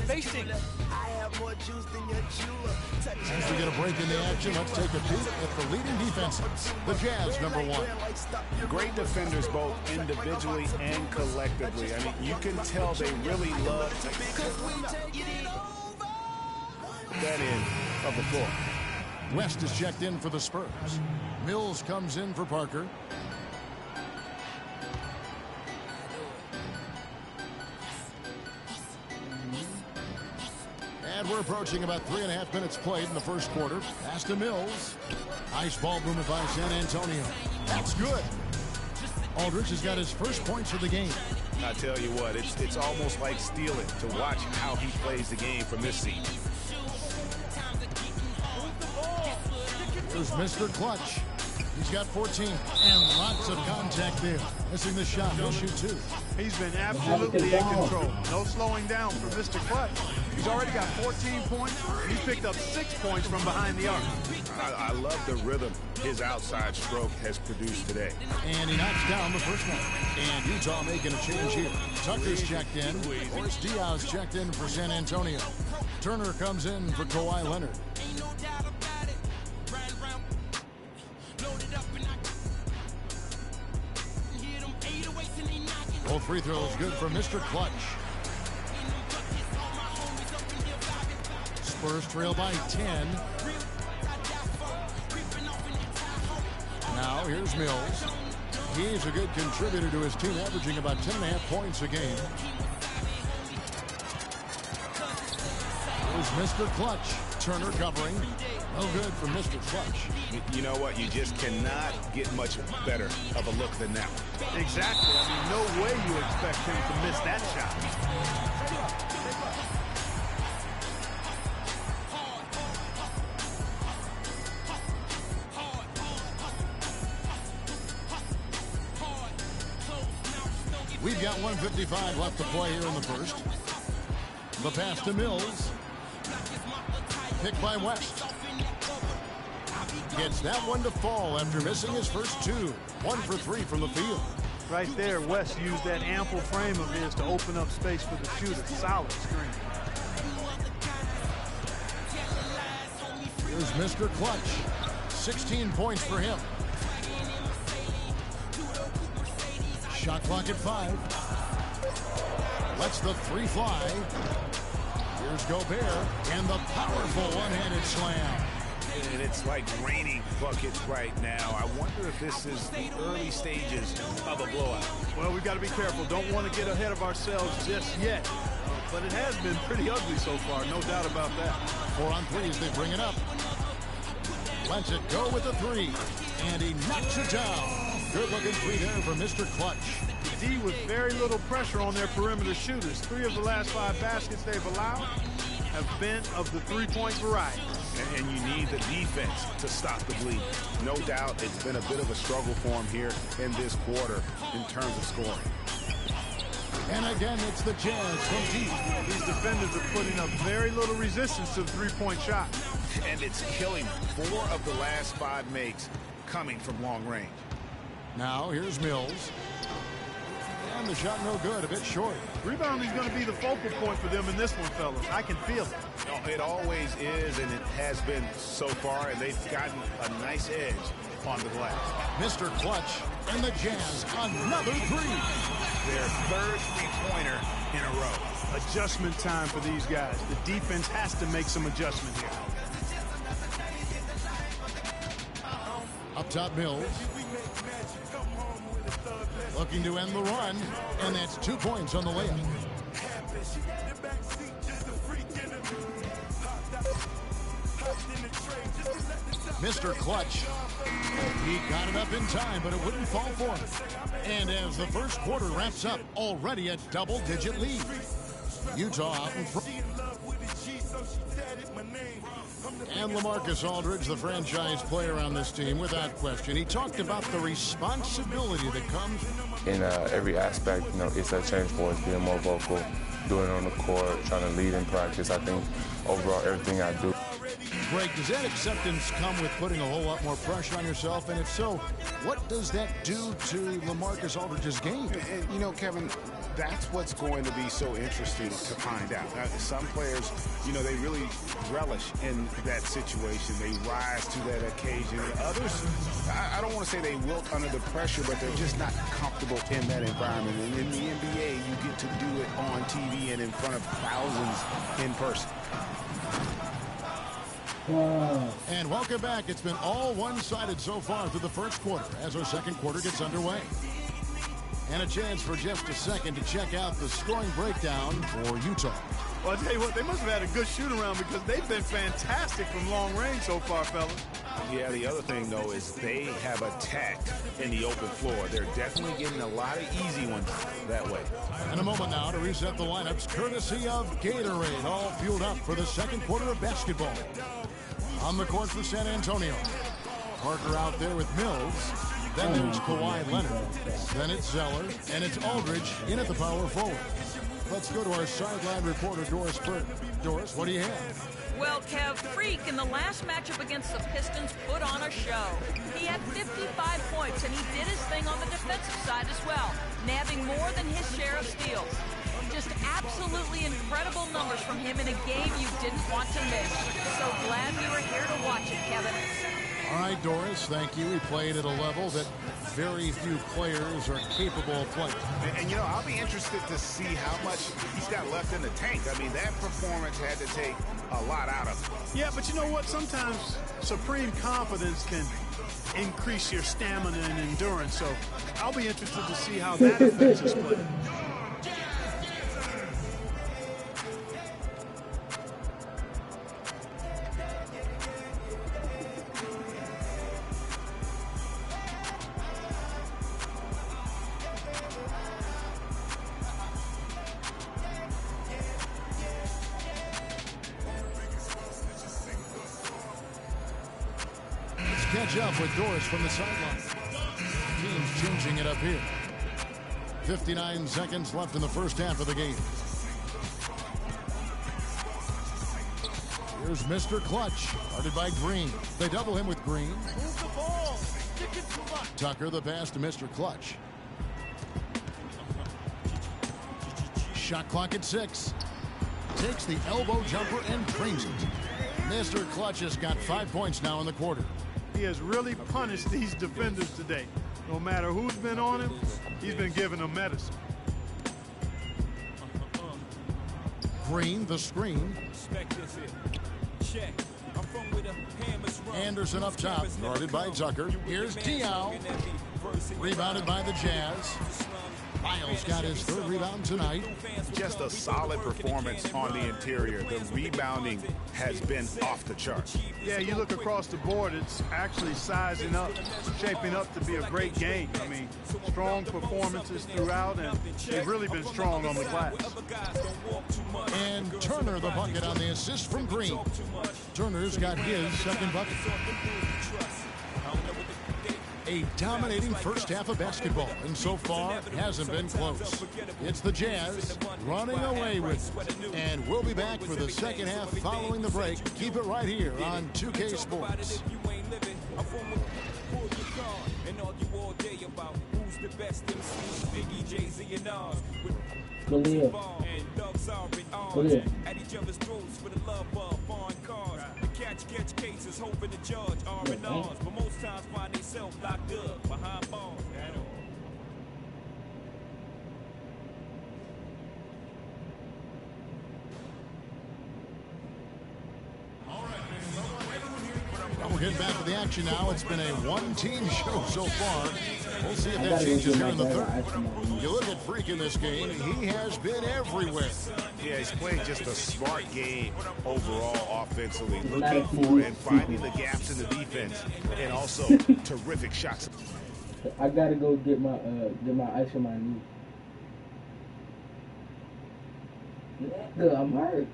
Spacing. As we get a break in the action, let's take a peek at the leading defenses. The Jazz, #1. Great defenders both individually and collectively. I mean, you can tell they really love that end of the floor. West is checked in for the Spurs. Mills comes in for Parker. And we're approaching about 3.5 minutes played in the first quarter. Pass to Mills. Nice ball movement by San Antonio. That's good. Aldridge has got his first points of the game. I tell you what, it's almost like stealing to watch how he plays the game from this seat. Here's Mr. Clutch. He's got 14 and lots of contact there. Missing the shot. He'll shoot 2. He's been absolutely in control. No slowing down for Mr. Clutch. He's already got 14 points. He's picked up 6 points from behind the arc. I love the rhythm his outside stroke has produced today. And he knocks down the first one. And Utah making a change here. Tucker's checked in. Boris Diaz checked in for San Antonio. Turner comes in for Kawhi Leonard. Both free throws good for Mr. Clutch. Spurs trail by 10. Now here's Mills. He's a good contributor to his team, averaging about 10.5 points a game. Here's Mr. Clutch. Turner covering. No good for Mr. Clutch. You know what? You just cannot get much better of a look than that. Exactly. I mean, no way you expect him to miss that shot. We've got 1:55 left to play here in the first. The pass to Mills. Picked by West. Gets that one to fall after missing his first 2. 1 for 3 from the field. Right there, West used that ample frame of his to open up space for the shooter. Solid screen. Here's Mr. Clutch. 16 points for him. Shot clock at 5. Lets the 3 fly. Here's Gobert and the powerful one-handed slam. And it's like raining buckets right now. I wonder if this is the early stages of a blowout. Well, we've got to be careful. Don't want to get ahead of ourselves just yet. But it has been pretty ugly so far, no doubt about that. 4 on 3 as they bring it up. Lets it go with the 3. And he knocks it down. Good-looking 3 there for Mr. Clutch. D with very little pressure on their perimeter shooters. 3 of the last 5 baskets they've allowed have been of the 3-point variety. And you need the defense to stop the bleed. No doubt it's been a bit of a struggle for him here in this quarter in terms of scoring. And again, it's the Jazz from deep. These defenders are putting up very little resistance to the 3-point shot. And it's killing 4 of the last 5 makes coming from long range. Now here's Mills. And the shot no good, a bit short. Rebounding is going to be the focal point for them in this one, fellas. I can feel it. No, it always is, and it has been so far, and they've gotten a nice edge on the glass. Mr. Clutch and the Jazz, another 3. Their 3rd 3-pointer in a row. Adjustment time for these guys. The defense has to make some adjustment here. Up top, Mills. Looking to end the run, and that's 2 points on the layup. Mr. Clutch. He got it up in time, but it wouldn't fall for him. And as the first quarter wraps up, already a double-digit lead. Utah out in front. And LaMarcus Aldridge, the franchise player on this team, without question. He talked about the responsibility that comes in every aspect. You know, it's a change for us, being more vocal, doing it on the court, trying to lead in practice. I think overall everything I do. break, does that acceptance come with putting a whole lot more pressure on yourself? And if so, what does that do to LaMarcus Aldridge's game? And, you know, Kevin, that's what's going to be so interesting to find out. Some players, you know, they really relish in that situation. They rise to that occasion. Others, I don't want to say they wilt under the pressure, but they're just not comfortable in that environment. And in the NBA, you get to do it on TV and in front of thousands in person. And welcome back. It's been all one-sided so far through the first quarter as our second quarter gets underway. And a chance for just a second to check out the scoring breakdown for Utah. Well, I'll tell you what, they must have had a good shoot-around because they've been fantastic from long range so far, fellas. Yeah, the other thing, though, is they have attacked in the open floor. They're definitely getting a lot of easy ones that way. In a moment now to reset the lineups, courtesy of Gatorade, all fueled up for the second quarter of basketball. On the court for San Antonio, Parker out there with Mills. Then there's Kawhi Leonard. Then it's Zeller. And it's Aldridge in at the power forward. Let's go to our sideline reporter, Doris Burton. Doris, what do you have? Well, Kev, Freak in the last matchup against the Pistons put on a show. He had 55 points, and he did his thing on the defensive side as well, nabbing more than his share of steals. Just absolutely incredible numbers from him in a game you didn't want to miss. So glad we were here to watch it, Kevin. All right, Doris, thank you. He played at a level that very few players are capable of playing. And you know, I'll be interested to see how much he's got left in the tank. I mean, that performance had to take a lot out of him. Yeah, but you know what? Sometimes supreme confidence can increase your stamina and endurance. So I'll be interested to see how that affects his play. Catch up with Doris from the sideline. Teams changing it up here. 59 seconds left in the first half of the game. Here's Mr. Clutch, guarded by Green. They double him with Green. Move the ball. Sticking too much. Tucker the pass to Mr. Clutch. Shot clock at 6. Takes the elbow jumper and drains it. Mr. Clutch has got 5 points now in the quarter. He has really punished these defenders today. No matter who's been on him, he's been giving them medicine. Green, the screen. Anderson up top, guarded by Tucker. Here's Diaw. Rebounded by the Jazz. Miles got his third rebound tonight. Just a solid performance on the interior. The rebounding has been off the charts. Yeah, you look across the board, it's actually sizing up, shaping up to be a great game. I mean, strong performances throughout, and they've really been strong on the glass. And Turner the bucket on the assist from Green. Turner's got his second bucket. A dominating first half of basketball, and so far hasn't been close. It's the Jazz running away with it. And we'll be back for the second half following the break. Keep it right here on 2K Sports. Catch cases, hoping the judge R&Rs, but most times find themselves locked up behind bars. We're getting back to the action now. It's been a one-team show so far. We'll see if that changes here in the third. You look at Freak in this game, he has been everywhere. Yeah, he's playing just a smart game overall offensively, looking for and finding the gaps in the defense, and also terrific shots. I gotta go get my ice on my knee. Nigga, I'm hurt.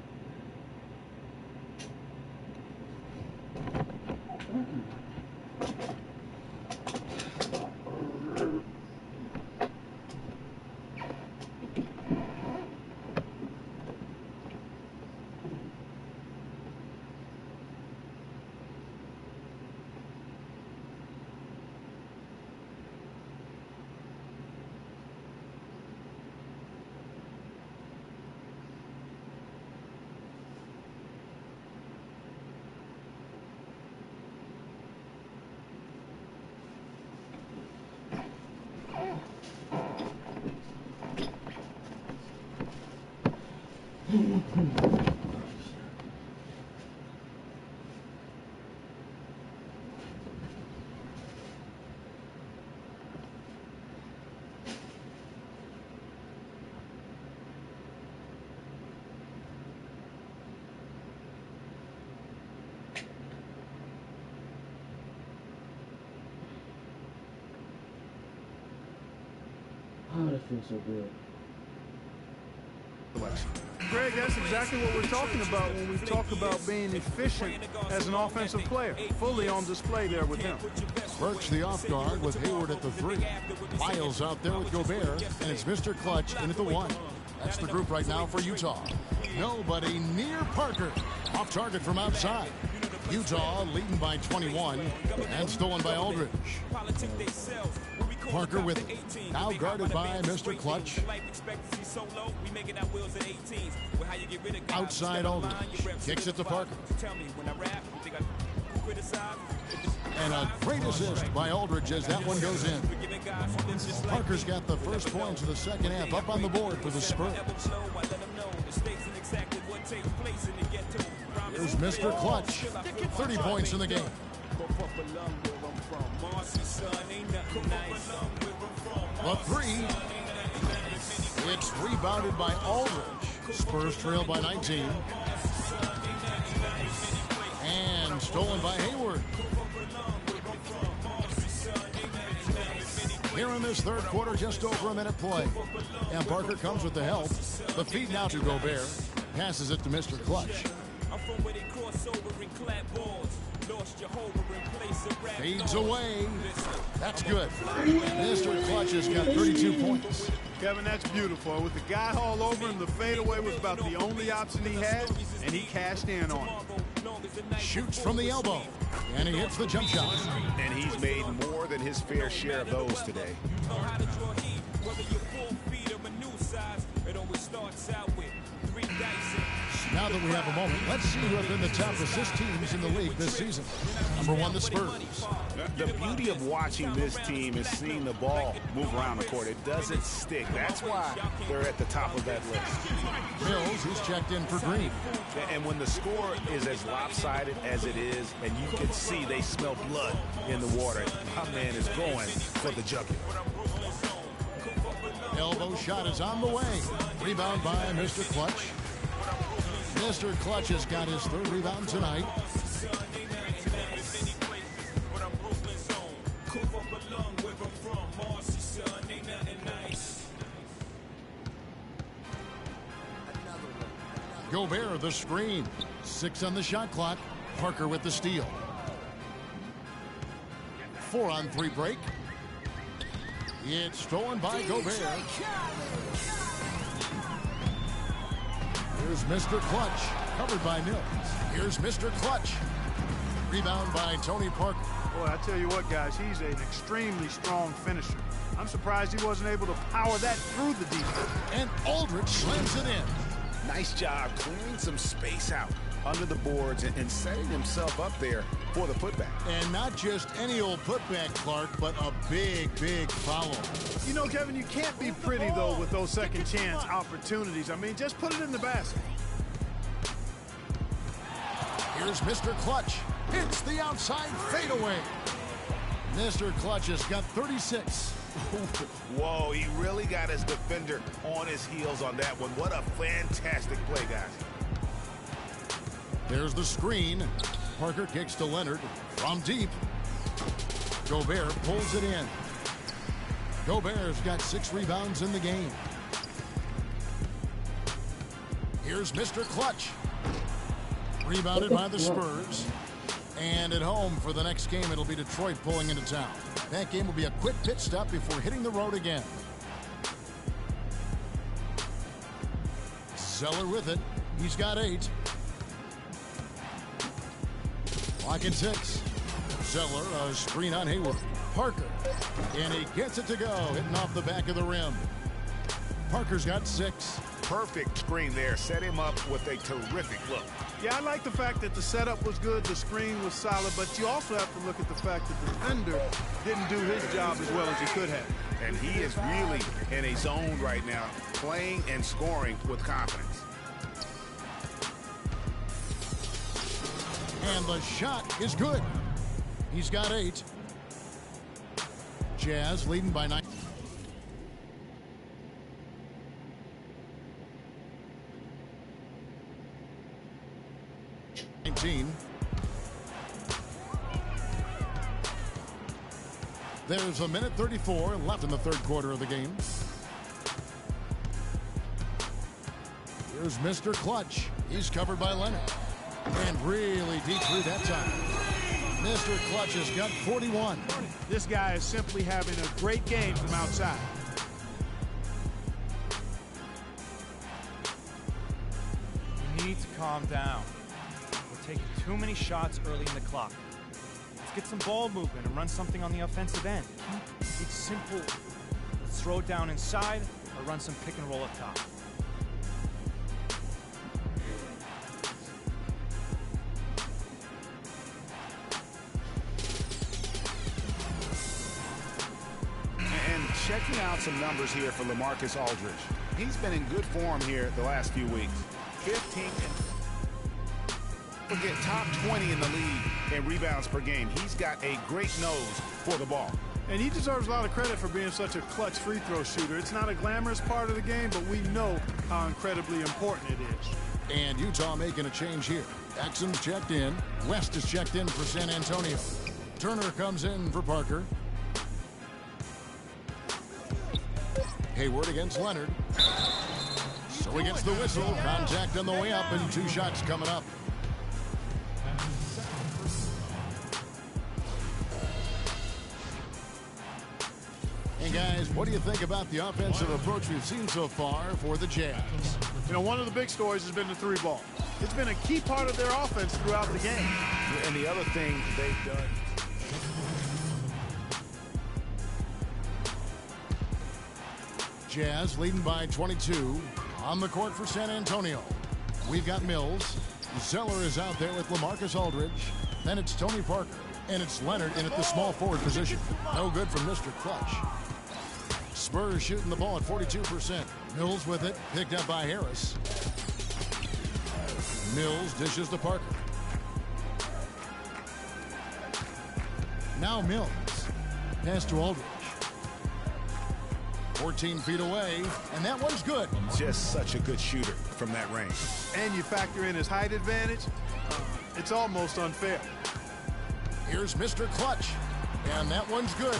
Oh, that feels so good. Greg, that's exactly what we're talking about when we talk about being efficient as an offensive player. Fully on display there with him. Burks the off guard with Hayward at the 3. Miles out there with Gobert, and it's Mr. Clutch in at the 1. That's the group right now for Utah. Nobody near Parker. Off target from outside. Utah leading by 21 and stolen by Aldridge. Parker with it. Now guarded by Mr. Clutch. Outside Aldridge. Kicks it to Parker. And a great assist by Aldridge as that one goes in. Parker's got the first points of the second half up on the board for the Spurs. Here's Mr. Clutch. 30 points in the game. The 3. It's rebounded by Aldridge. Spurs trail by 19. And stolen by Hayward. Here in this third quarter, just over a minute play. And Parker comes with the help. The feed now to Gobert. Passes it to Mr. Clutch. Fades away. That's good. Mr. Clutch has got 32 points. Kevin, that's beautiful. With the guy all over him, the fadeaway was about the only option he had, and he cashed in on it. Shoots from the elbow, and he hits the jump shot. And he's made more than his fair share of those today. Now that we have a moment, let's see who have been the top assist teams in the league this season. Number 1, the Spurs. The beauty of watching this team is seeing the ball move around the court. It doesn't stick. That's why they're at the top of that list. Mills, who's checked in for Green. And when the score is as lopsided as it is, and you can see they smell blood in the water, my man is going for the jugular. Elbow shot is on the way. Rebound by Mr. Clutch. Mr. Clutch has got his 3rd rebound tonight. Gobert the screen. 6 on the shot clock. Parker with the steal. 4 on 3 break. It's stolen by Gobert. Here's Mr. Clutch, covered by Mills. Here's Mr. Clutch. Rebound by Tony Parker. Boy, I tell you what, guys, he's an extremely strong finisher. I'm surprised he wasn't able to power that through the defense. And Aldridge slams it in. Nice job clearing some space out under the boards and setting himself up there for the putback. And not just any old putback, Clark, but a big, big foul. You know, Kevin, you can't be pretty, though, with those second chance opportunities. I mean, just put it in the basket. Here's Mr. Clutch. Hits the outside fadeaway. Mr. Clutch has got 36. Whoa, he really got his defender on his heels on that one. What a fantastic play, guys. There's the screen. Parker kicks to Leonard from deep. Gobert pulls it in. Gobert's got 6 rebounds in the game. Here's Mr. Clutch. Rebounded by the Spurs. And at home for the next game, it'll be Detroit pulling into town. That game will be a quick pit stop before hitting the road again. Zeller with it. He's got 8. Clock at 6. Zeller, a screen on Hayward. Parker, and he gets it to go, hitting off the back of the rim. Parker's got 6. Perfect screen there. Set him up with a terrific look. Yeah, I like the fact that the setup was good, the screen was solid, but you also have to look at the fact that the defender didn't do his job as well as he could have. And he is really in a zone right now, playing and scoring with confidence. And the shot is good. He's got 8. Jazz leading by 9. There's a minute 34 left in the third quarter of the game. Here's Mr. Clutch. He's covered by Leonard. And really deep through that time. Mr. Clutch has got 41. This guy is simply having a great game from outside. You need to calm down. We're taking too many shots early in the clock. Let's get some ball movement and run something on the offensive end. It's simple. Let's throw it down inside or run some pick and roll up top. Checking out some numbers here for LaMarcus Aldridge. He's been in good form here the last few weeks. 15 and forget top 20 in the league in rebounds per game. He's got a great nose for the ball. And he deserves a lot of credit for being such a clutch free throw shooter. It's not a glamorous part of the game, but we know how incredibly important it is. And Utah making a change here. Exum's checked in. West is checked in for San Antonio. Turner comes in for Parker. Hayward against Leonard. So he gets the whistle. Contact on the way up and 2 shots coming up. And guys, what do you think about the offensive approach we've seen so far for the Jazz? You know, one of the big stories has been the 3 ball. It's been a key part of their offense throughout the game. And the other thing they've done. Jazz leading by 22 on the court for San Antonio. We've got Mills. Zeller is out there with LaMarcus Aldridge. Then it's Tony Parker. And it's Leonard in at the small forward position. No good from Mr. Clutch. Spurs shooting the ball at 42%. Mills with it. Picked up by Harris. Mills dishes to Parker. Now Mills. Pass to Aldridge. 14 feet away, and that one's good. Just such a good shooter from that range. And you factor in his height advantage, it's almost unfair. Here's Mr. Clutch, and that one's good.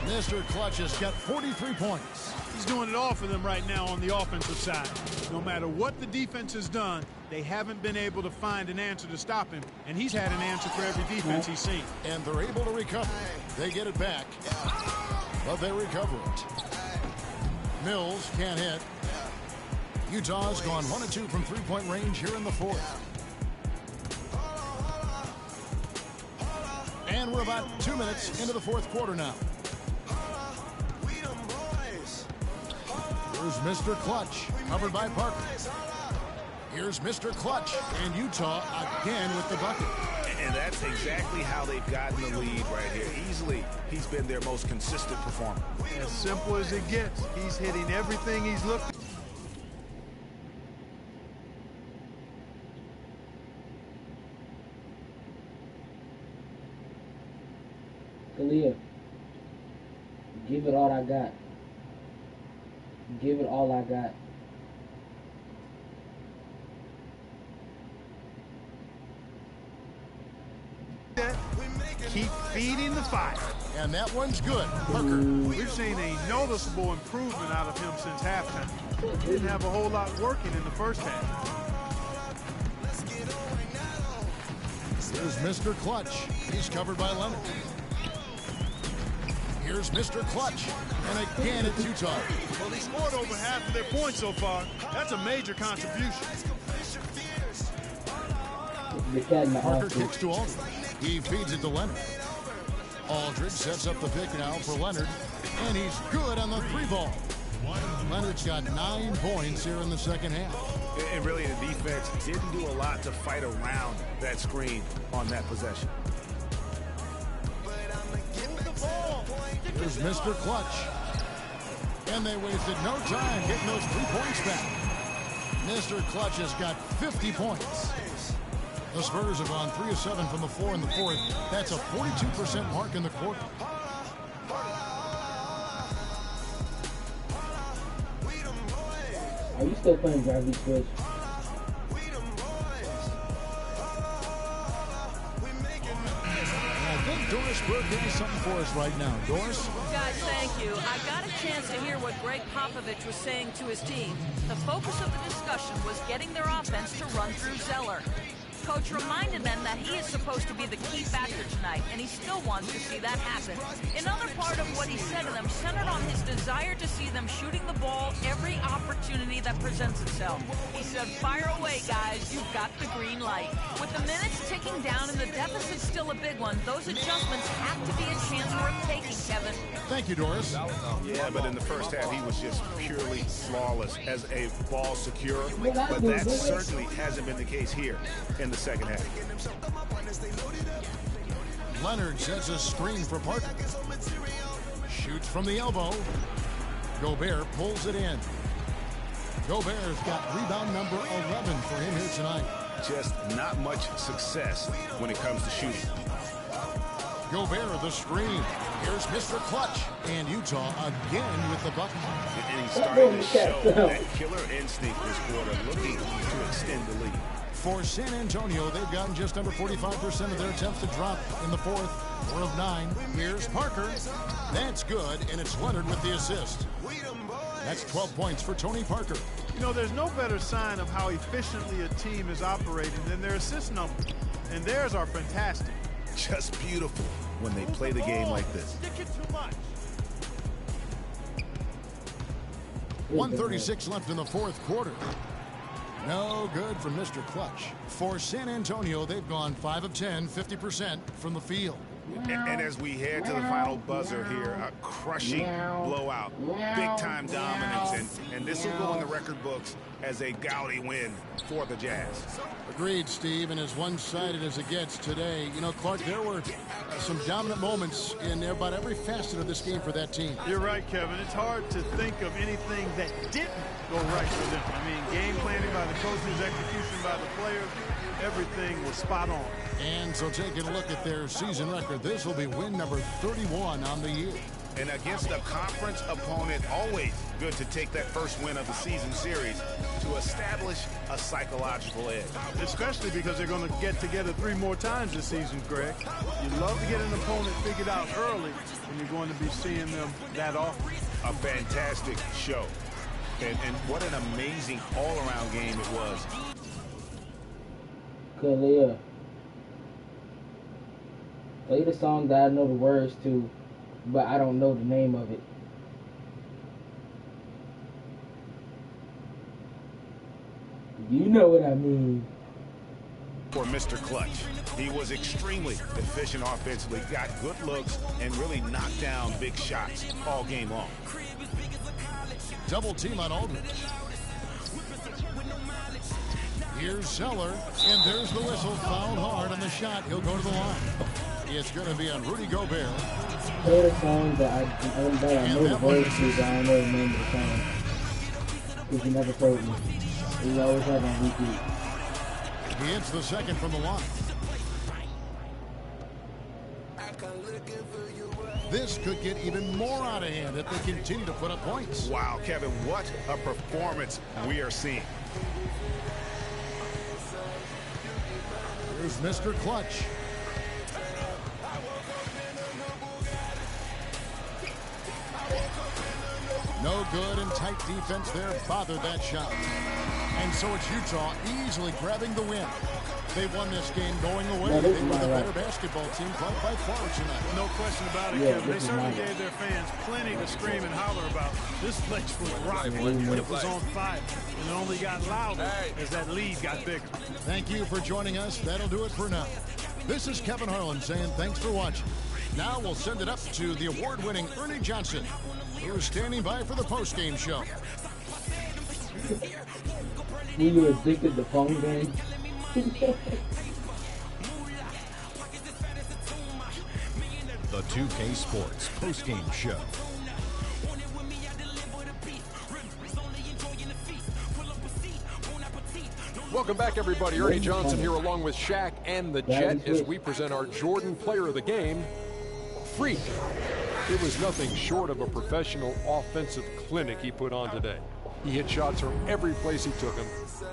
Mr. Clutch has got 43 points. He's doing it all for them right now on the offensive side. No matter what the defense has done, they haven't been able to find an answer to stop him, and he's had an answer for every defense he's seen. And they're able to recover. They get it back, but they recover it. Mills can't hit. Utah's gone 1 of 2 from three-point range here in the fourth. And we're about 2 minutes into the fourth quarter now. Here's Mr. Clutch, covered by Parker. Here's Mr. Clutch, and Utah again with the bucket. And that's exactly how they've gotten the lead right here. Easily, he's been their most consistent performer. As simple as it gets. He's hitting everything he's looking. Kalia, give it all I got. Give it all I got. Keep feeding the fire. And that one's good. Parker. We've seen a noticeable improvement out of him since halftime. Didn't have a whole lot working in the first half. Here's Mr. Clutch. He's covered by Leonard. Here's Mr. Clutch. And again it's Utah. Well, he scored over half of their points so far. That's a major contribution. Parker kicks to Aldridge. He feeds it to Leonard. Aldridge sets up the pick now for Leonard. And he's good on the 3-ball. Leonard's got 9 points here in the second half. And really, the defense didn't do a lot to fight around that screen on that possession. Here's Mr. Clutch. And they wasted no time getting those 3 points back. Mr. Clutch has got 50 points. The Spurs have gone 3 of 7 from the floor in the fourth. That's a 42% mark in the quarter. Are you still playing Gravity Switch? I think Doris Brooke has something for us right now. Doris? Guys, thank you. I got a chance to hear what Greg Popovich was saying to his team. The focus of the discussion was getting their offense to run through Zeller. Coach reminded them that he is supposed to be the key factor tonight, and he still wants to see that happen. Another part of what he said to them centered on his desire to see them shooting the ball every opportunity that presents itself. He said, fire away, guys. You've got the green light. With the minutes ticking down and the deficit still a big one, those adjustments have to be a chance worth taking, Kevin. Thank you, Doris. Yeah, but in the first half, he was just purely flawless as a ball secure. But that certainly hasn't been the case here in the second half. Leonard sets a screen for Parker. Shoots from the elbow. Gobert pulls it in. Gobert's got rebound number 11 for him here tonight. Just not much success when it comes to shooting. Gobert the screen. Here's Mr. Clutch. And Utah again with the bucket. And he's starting to show that killer instinct this quarter, looking to extend the lead. For San Antonio, they've gotten just under 45% of their attempts to drop in the fourth. 4 of 9. Here's Parker. That's good, and it's Leonard with the assist. That's 12 points for Tony Parker. You know, there's no better sign of how efficiently a team is operating than their assist numbers. And theirs are fantastic. Just beautiful when they play the game like this. 1:36 left in the fourth quarter. No good from Mr. Clutch. For San Antonio, they've gone 5 of 10, 50% from the field. And as we head to the final buzzer here, a crushing blowout, big-time dominance, and this will go in the record books as a gaudy win for the Jazz. Agreed, Steve, and as one-sided as it gets today, you know, Clark, there were some dominant moments in about every facet of this game for that team. You're right, Kevin. It's hard to think of anything that didn't go right for them. I mean, game planning by the coaches, execution by the players, everything was spot on. And so taking a look at their season record, this will be win number 31 on the year. And against a conference opponent, always good to take that first win of the season series to establish a psychological edge. Especially because they're going to get together 3 more times this season, Greg. You love to get an opponent figured out early when you're going to be seeing them that often. A fantastic show. And what an amazing all-around game it was. Kalia. Play the song that I know the words to, but I don't know the name of it. You know what I mean. For Mr. Clutch, he was extremely efficient offensively, got good looks, and really knocked down big shots all game long. Double team on Aldridge. Here's Zeller, and there's the whistle. Fouled hard on the shot. He'll go to the line. It's going to be on Rudy Gobert. Play the song that I know the words to, but I don't know the name of the song. Because you never told me. We always have on repeat. He hits the second from the line. This could get even more out of hand if they continue to put up points. Wow, Kevin, what a performance we are seeing. Here's Mr. Clutch. No good, and tight defense there bothered that shot. And so it's Utah easily grabbing the win. They won this game going away. They were the better basketball team played by far tonight. No question about it, Kevin. They certainly gave their fans plenty to scream and holler about. This place was rocking. It was on fire. And it only got louder as that lead got bigger. Thank you for joining us. That'll do it for now. This is Kevin Harlan saying thanks for watching. Now we'll send it up to the award-winning Ernie Johnson, who's standing by for the post-game show. Were you addicted to phone games? The 2K Sports post-game show. Welcome back, everybody. Ernie Johnson here along with Shaq and the Jet as we present our Jordan Player of the Game, Freak. It was nothing short of a professional offensive clinic he put on today. He hit shots from every place he took them,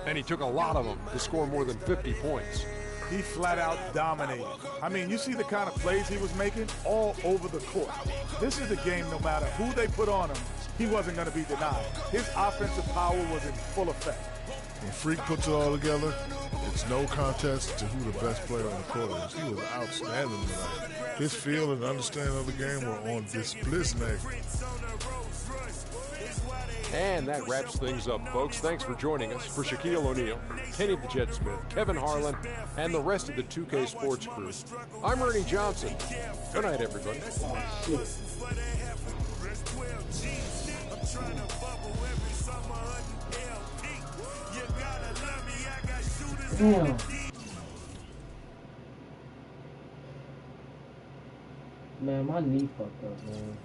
and he took a lot of them to score more than 50 points. He flat out dominated. I mean, you see the kind of plays he was making all over the court. This is a game, no matter who they put on him, he wasn't going to be denied. His offensive power was in full effect. When Freak puts it all together, it's no contest to who the best player on the court is. He was outstanding tonight. His feel and understanding of the game were on display. And that wraps things up, folks. Thanks for joining us. For Shaquille O'Neal, Kenny the Jet Smith, Kevin Harlan, and the rest of the 2K Sports crew, I'm Ernie Johnson. Good night, everybody. Damn. Man, my knee fucked up, man.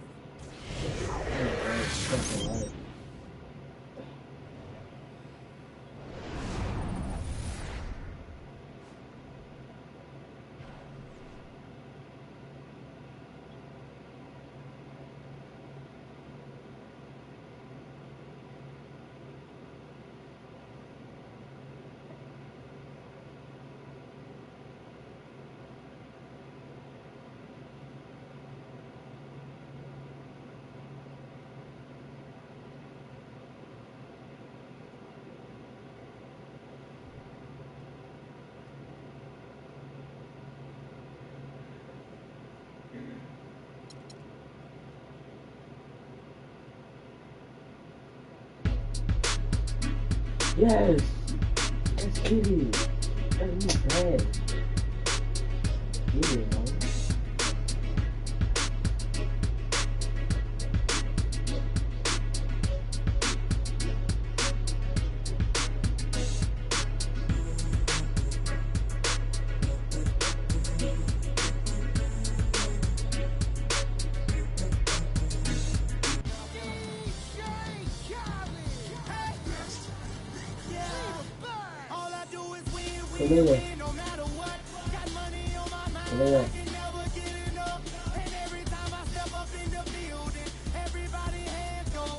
Yes! Let's get it! That's bad. Get it, man.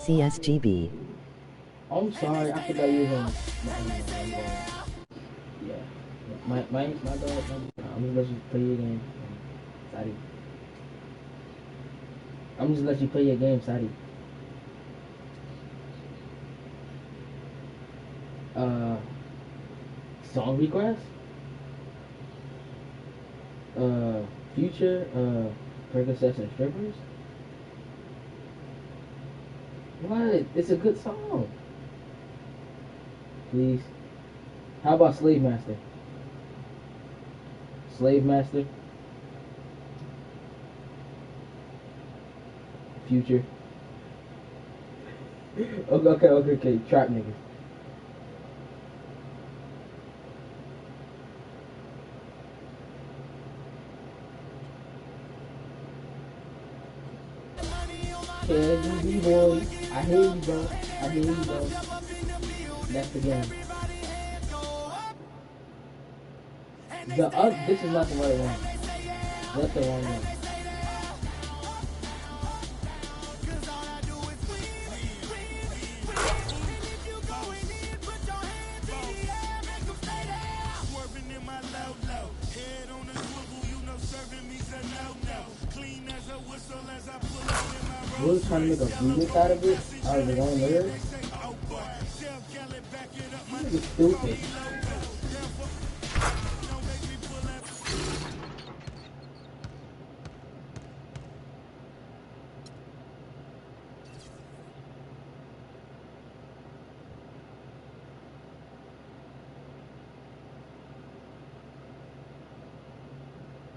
CSGB. I'm sorry, I forgot you was on. Yeah. My dog, I'm just let you play your game. Sorry. I'm just let you play your game, sorry. Song request? Future, Percocets and Strippers? What? It's a good song. Please. How about Slave Master? Slave Master? Future? Okay. Trap niggas. KBG boy, I hear you, bro. That's the game. This is not the right one. That's the wrong one. We were trying to make a remix out of it, out of his own lyrics. This is stupid.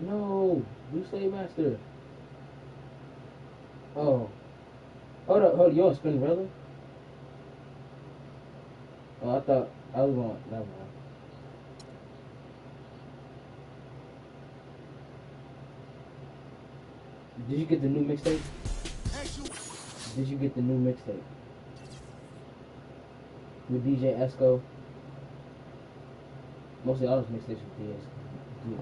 No, you Slave Master. Oh. Hold up, you on Spinrilla? Oh, I thought I was on, never mind. Did you get the new mixtape? With DJ Esco? Mostly all those mixtapes with PS. Do that.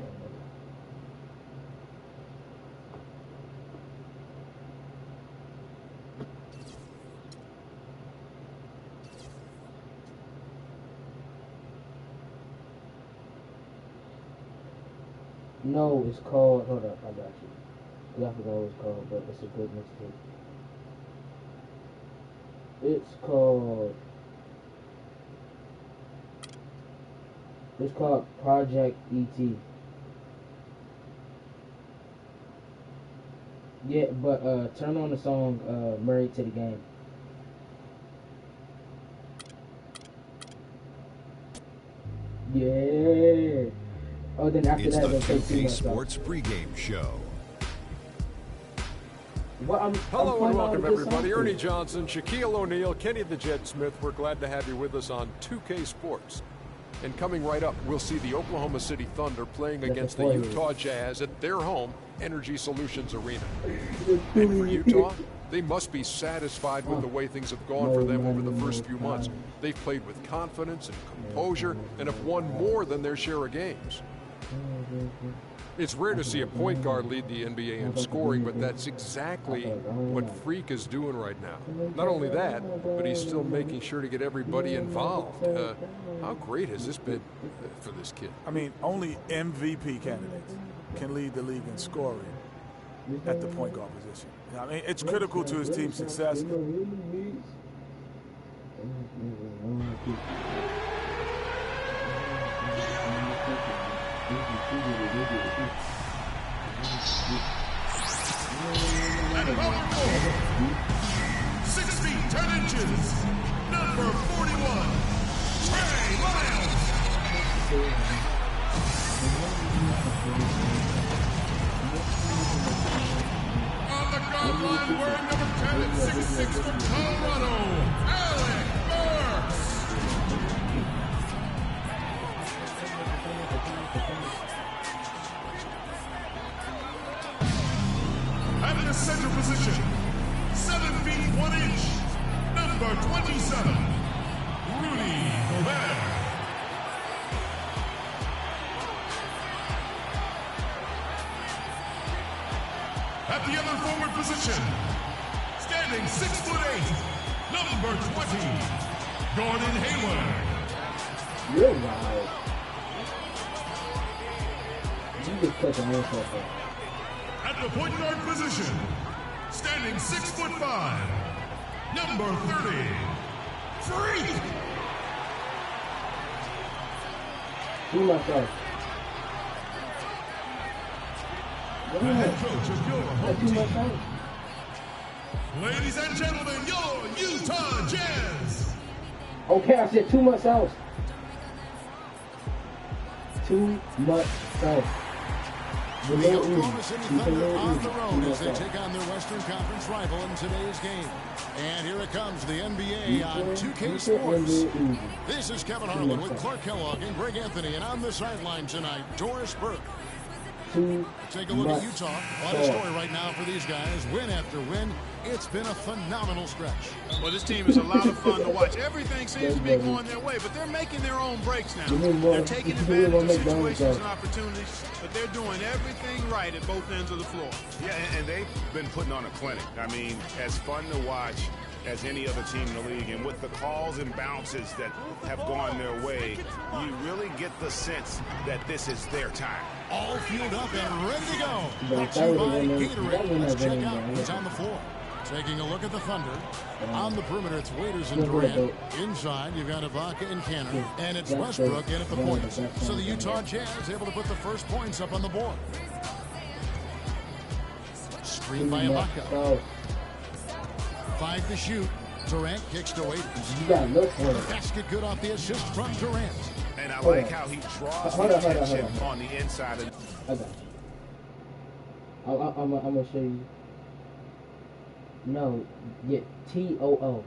No, it's called. Hold up, I got you. I forgot what it's called, but it's a good mixtape. It's called Project ET. Yeah, but turn on the song Married to the Game. Yeah. Oh, then after It's that, the they'll play 2K Too Sports pregame show. Well, Hello and welcome, everybody. Something. Ernie Johnson, Shaquille O'Neal, Kenny the Jet Smith. We're glad to have you with us on 2K Sports. And coming right up, we'll see the Oklahoma City Thunder playing against the Utah Jazz at their home, Energy Solutions Arena. And for Utah, they must be satisfied with the way things have gone for them over the first few months. They've played with confidence and composure and have won more than their share of games. It's rare to see a point guard lead the NBA in scoring, but that's exactly what Freak is doing right now. Not only that, but he's still making sure to get everybody involved. How great has this been for this kid? I mean, only MVP candidates can lead the league in scoring at the point guard position. I mean, it's critical to his team's success. At power forward, 6 feet 10 inches, number 41, Trey Lyles. On the guard line, wearing number 10 and 6'6" from Colorado, Alec Burks. At the center position, 7 feet 1 inch, number 27, Rudy Gobert. At the other forward position, standing 6'8", number 20, Gordon Hayward. You're wild. You just cut the hands off. At the point guard position, standing 6'5", number 30, Freak. Do myself. The head coach of your home team. Ladies and gentlemen, your Utah Jazz. Okay, I said too much else. Too much else. The Oklahoma City Thunder on the road as they take on their Western Conference rival in today's game. And here it comes, the NBA on 2K Sports. This is Kevin Harlan with Clark Kellogg and Greg Anthony, and on the sideline tonight, Doris Burke. Take a look at Utah. A lot of story right now for these guys. Win after win. It's been a phenomenal stretch. Well, this team is a lot of fun to watch. Everything seems to be going their way, but they're making their own breaks now. They're taking advantage of situations and opportunities, but they're doing everything right at both ends of the floor. Yeah, and they've been putting on a clinic. I mean, as fun to watch as any other team in the league, and with the calls and bounces that have gone their way, you really get the sense that this is their time. All fueled up and ready to go. Brought to you by Gatorade. Let's check out who's on the floor. Taking a look at the Thunder. On the perimeter, it's Waiters and Durant. Inside, you've got Ibaka and Cannon. And it's Westbrook in at the points. So the Utah Jazz able to put the first points up on the board. Screen by Ibaka. 5 to shoot. Durant kicks to Waiters. The basket good off the assist from Durant. And I like how he draws the attention on the inside. I'm going to show you. No, get TOO.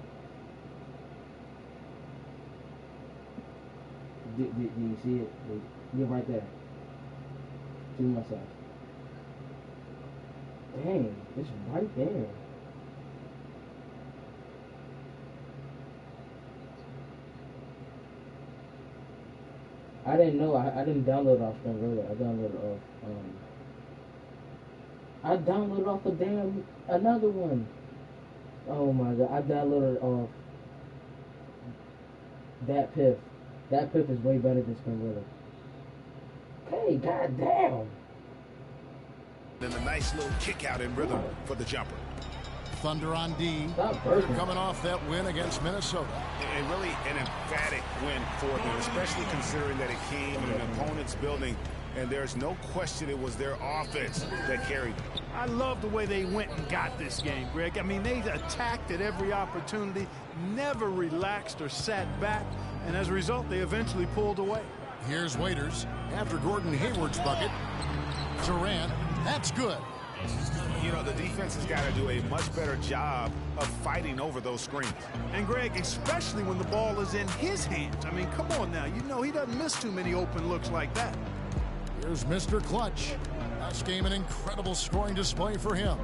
Do you see it? Get right there. To myself. Dang, it's right there. I didn't know. I didn't download it off Spinrilla. I downloaded off a damn another one. Oh my god! I downloaded off that Piff. That Piff is way better than Spinrilla. Hey, goddamn! And a nice little kick out in rhythm for the jumper. Thunder on D, coming off that win against Minnesota. And really an emphatic win for them, especially considering that it came in an opponent's building, and there's no question it was their offense that carried them. I love the way they went and got this game, Greg. I mean, they attacked at every opportunity, never relaxed or sat back, and as a result, they eventually pulled away. Here's Waiters after Gordon Hayward's bucket. Durant, that's good. You know, the defense has got to do a much better job of fighting over those screens. And Greg, especially when the ball is in his hands. I mean, come on now. You know he doesn't miss too many open looks like that. Here's Mr. Clutch. Last game, an incredible scoring display for him.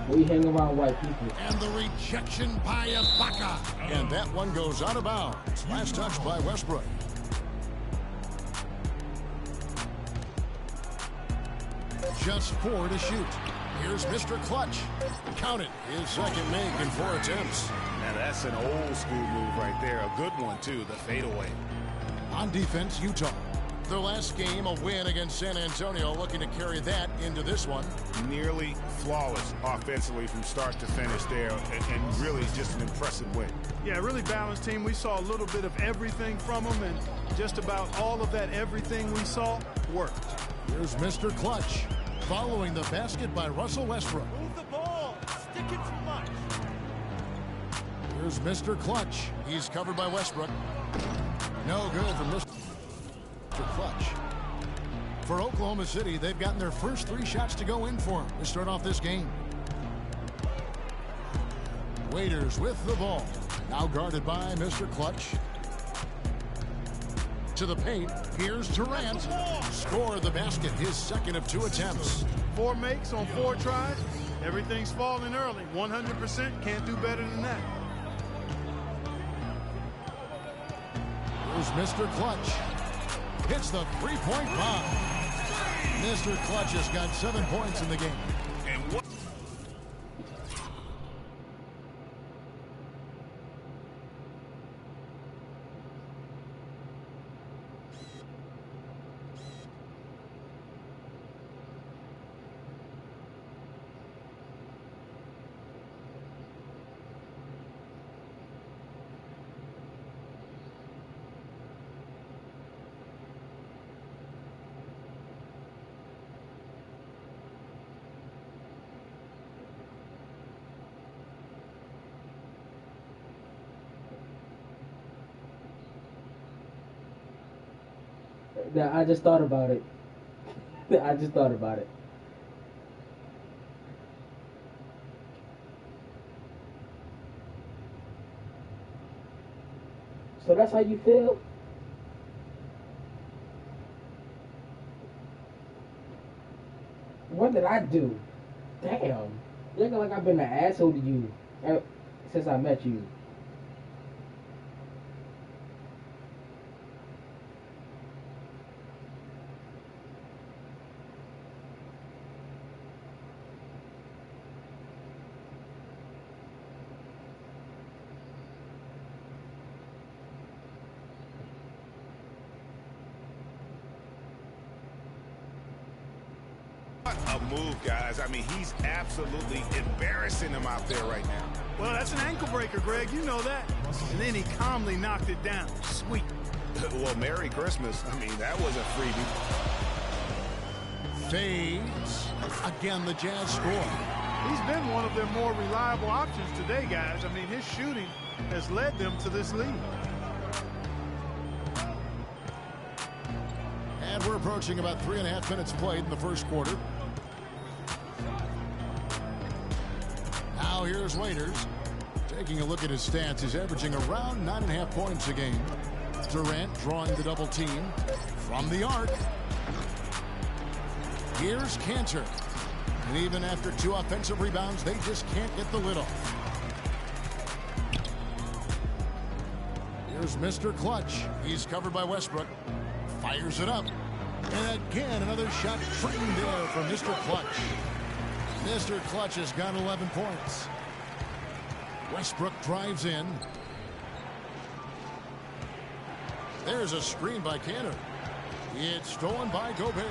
We hang around white people. And the rejection by Ibaka. And that one goes out of bounds. Last touch by Westbrook. Just 4 to shoot. Here's Mr. Clutch. Count it. His second make in 4 attempts. Now that's an old school move right there. A good one, too, the fadeaway. On defense, Utah. Their last game, a win against San Antonio, looking to carry that into this one. Nearly flawless offensively from start to finish there, and really just an impressive win. Yeah, really balanced team. We saw a little bit of everything from them, and just about all of that everything we saw worked. Here's Mr. Clutch. Following the basket by Russell Westbrook. Move the ball. Stick it too much. Here's Mr. Clutch. He's covered by Westbrook. No good for Mr. Clutch. For Oklahoma City, they've gotten their first 3 shots to go in for them to start off this game. Waiters with the ball. Now guarded by Mr. Clutch. To the paint. Here's Durant. Score the basket, his second of 2 attempts. 4 makes on 4 tries. Everything's falling early. 100%. Can't do better than that. Here's Mr. Clutch. Hits the 3-point bomb. Mr. Clutch has got 7 points in the game. And what? I just thought about it. I just thought about it. So that's how you feel? What did I do? Damn. You look like I've been an asshole to you since I met you. A move, guys. I mean, he's absolutely embarrassing him out there right now. Well, that's an ankle breaker, Greg. You know that. And then he calmly knocked it down. Sweet. Well, Merry Christmas. I mean, that was a freebie. Fades. Again, the Jazz score. He's been one of their more reliable options today, guys. I mean, his shooting has led them to this lead. And we're approaching about 3.5 minutes played in the first quarter. Now here's Waiters. Taking a look at his stats, he's averaging around 9.5 points a game. Durant drawing the double team from the arc. Here's Cantor. And even after 2 offensive rebounds, they just can't get the lid off. Here's Mr. Clutch. He's covered by Westbrook. Fires it up. And again, another shot trained there from Mr. Clutch. Mr. Clutch has got 11 points. Westbrook drives in. There's a screen by Cantor. It's stolen by Gobert.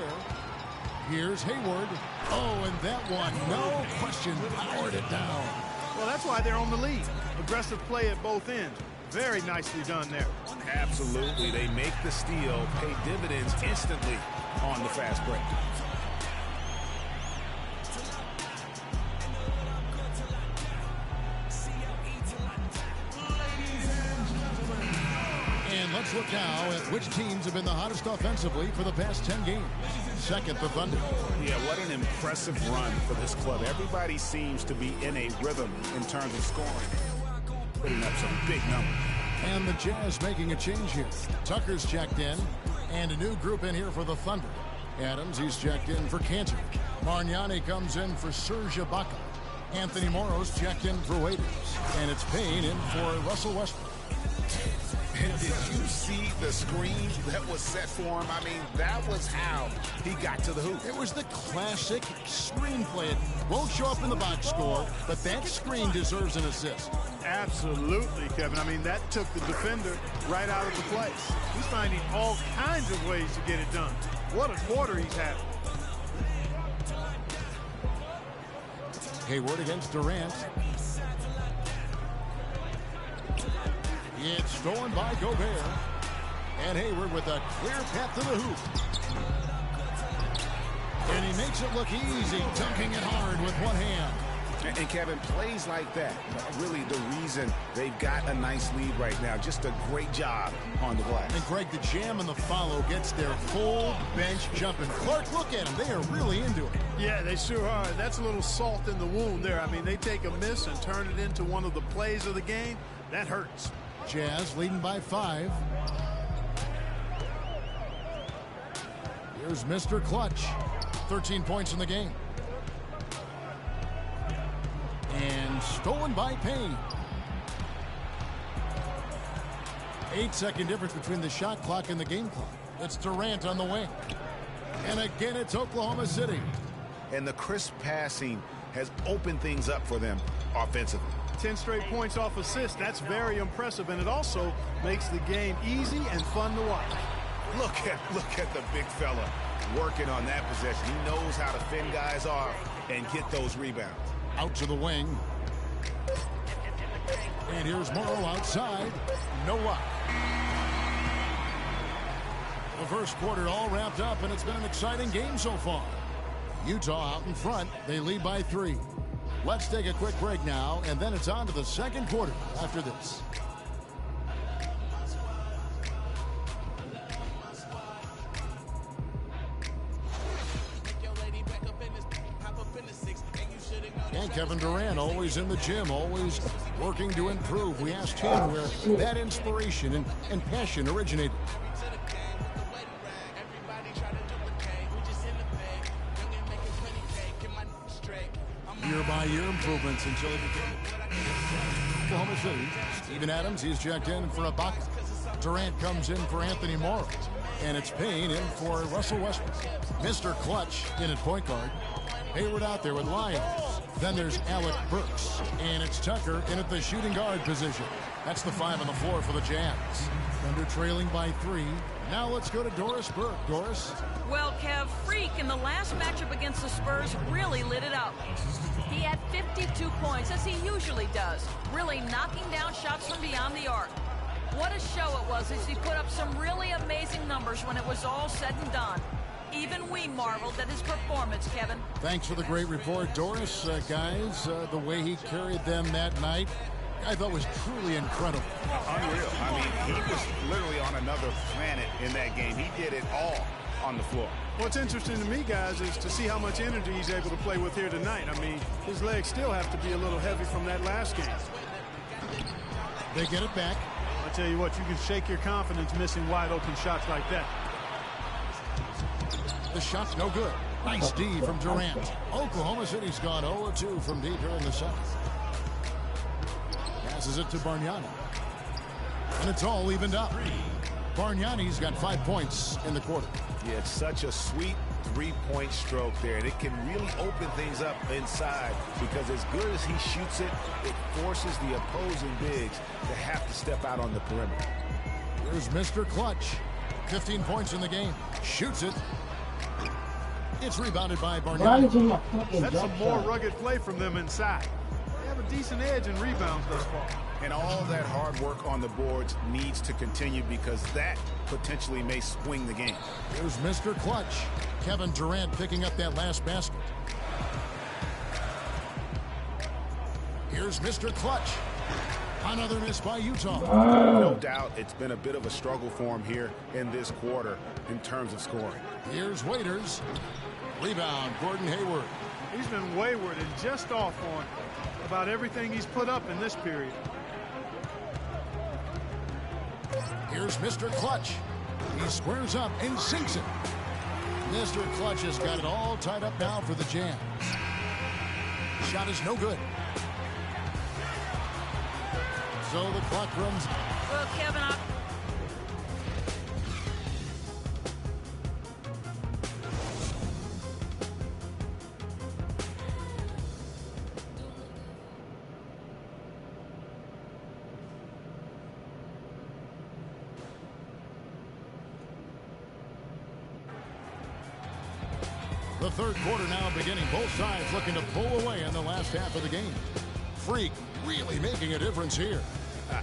Here's Hayward. Oh, and that one, no question, powered it down. Well, that's why they're on the lead. Aggressive play at both ends. Very nicely done there. Absolutely. They make the steal, pay dividends instantly on the fast break. And let's look now at which teams have been the hottest offensively for the past 10 games. Second, the Thunder. Yeah, what an impressive run for this club. Everybody seems to be in a rhythm in terms of scoring. Putting up some big numbers. And the Jazz making a change here. Tucker's checked in, and a new group in here for the Thunder. Adams, he's checked in for Cantor. Margnani comes in for Serge Ibaka. Anthony Morrow's checked in for Waiters. And it's Payne in for Russell Westbrook. And did you see the screen that was set for him? I mean, that was how he got to the hoop. It was the classic screenplay. It won't show up in the box score, but that screen deserves an assist. Absolutely, Kevin. I mean, that took the defender right out of the place. He's finding all kinds of ways to get it done. What a quarter he's having. Hayward against Durant. It's stolen by Gobert. And Hayward with a clear path to the hoop. And he makes it look easy, dunking it hard with one hand. And Kevin, plays like that, really the reason they've got a nice lead right now. Just a great job on the glass. And Greg, the jam and the follow gets their full bench jumping. Clark, look at them. They are really into it. Yeah, they sure are. That's a little salt in the wound there. I mean, they take a miss and turn it into one of the plays of the game. That hurts. Jazz leading by 5. Here's Mr. Clutch. 13 points in the game. And stolen by Payne. 8-second difference between the shot clock and the game clock. It's Durant on the wing. And again, it's Oklahoma City. And the crisp passing has opened things up for them offensively. 10 straight points off assists. That's very impressive, and it also makes the game easy and fun to watch. Look at the big fella working on that possession. He knows how to fend guys off and get those rebounds. Out to the wing. And here's Morrow outside. No luck. The first quarter all wrapped up, and it's been an exciting game so far. Utah out in front. They lead by 3. Let's take a quick break now, and then it's on to the second quarter after this. And Kevin Durant always in the gym, always working to improve. We asked him where that inspiration and passion originated. Year-by-year improvements until he became Oklahoma City. Steven Adams, he's checked in for Ibaka. Durant comes in for Anthony Morrow. And it's Payne in for Russell Westbrook. Mr. Clutch in at point guard. Hayward out there with Lyons. Then there's Alec Burks. And it's Tucker in at the shooting guard position. That's the 5 on the floor for the Jazz. Thunder trailing by 3. Now let's go to Doris Burke. Doris? Well, Kev, Freak in the last matchup against the Spurs really lit it up. He had 52 points, as he usually does, really knocking down shots from beyond the arc. What a show it was as he put up some really amazing numbers when it was all said and done. Even we marveled at his performance, Kevin. Thanks for the great report, Doris. Guys, the way he carried them that night, I thought was truly incredible. Unreal. I mean, he was literally on another planet in that game. He did it all on the floor. What's interesting to me, guys, is to see how much energy he's able to play with here tonight. I mean, his legs still have to be a little heavy from that last game. They get it back. I tell you what, you can shake your confidence missing wide open shots like that. The shot's no good. Nice D from Durant. Oklahoma City's gone 0-2 from deep here in the second. Passes it to Bargnani. And it's all evened up. Bargnani's got 5 points in the quarter. Yeah, it's such a sweet three-point stroke there, and it can really open things up inside because as good as he shoots it, it forces the opposing bigs to have to step out on the perimeter. Here's Mr. Clutch. 15 points in the game. Shoots it. It's rebounded by Bargnani. That's a more rugged play from them inside. They have a decent edge in rebounds thus far. And all that hard work on the boards needs to continue because that potentially may swing the game. Here's Mr. Clutch. Kevin Durant picking up that last basket. Here's Mr. Clutch. Another miss by Utah. No doubt it's been a bit of a struggle for him here in this quarter in terms of scoring. Here's Waiters. Rebound, Gordon Hayward. He's been wayward and just off on about everything he's put up in this period. Here's Mr. Clutch. He squares up and sinks it. Mr. Clutch has got it all tied up now for the Jam. Shot is no good. So the clock runs. Well, Kevin, the third quarter now beginning. Both sides looking to pull away in the last half of the game. Freak really making a difference here.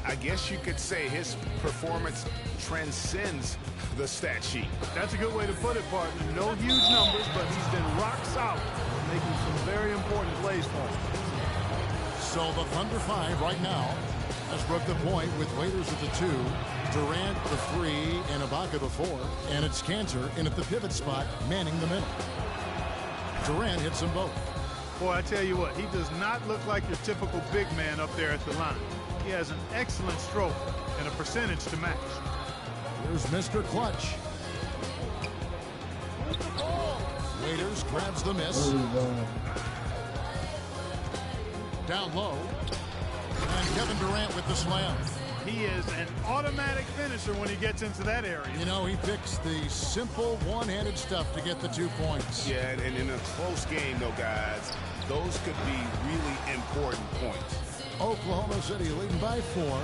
I guess you could say his performance transcends the stat sheet. That's a good way to put it, partner. No huge numbers, but he's been rock solid, making some very important plays for him. So the Thunder 5 right now. Westbrook the point with Waiters at the 2, Durant the 3, and Ibaka the 4, and it's Cantor in at the pivot spot, manning the middle. Durant hits them both. Boy, I tell you what, he does not look like your typical big man up there at the line. He has an excellent stroke and a percentage to match. Here's Mr. Clutch. Waiters grabs the miss. Down low. And Kevin Durant with the slam. He is an automatic finisher when he gets into that area. You know, he picks the simple one-handed stuff to get the 2 points. Yeah, and in a close game, though, guys, those could be really important points. Oklahoma City leading by 4.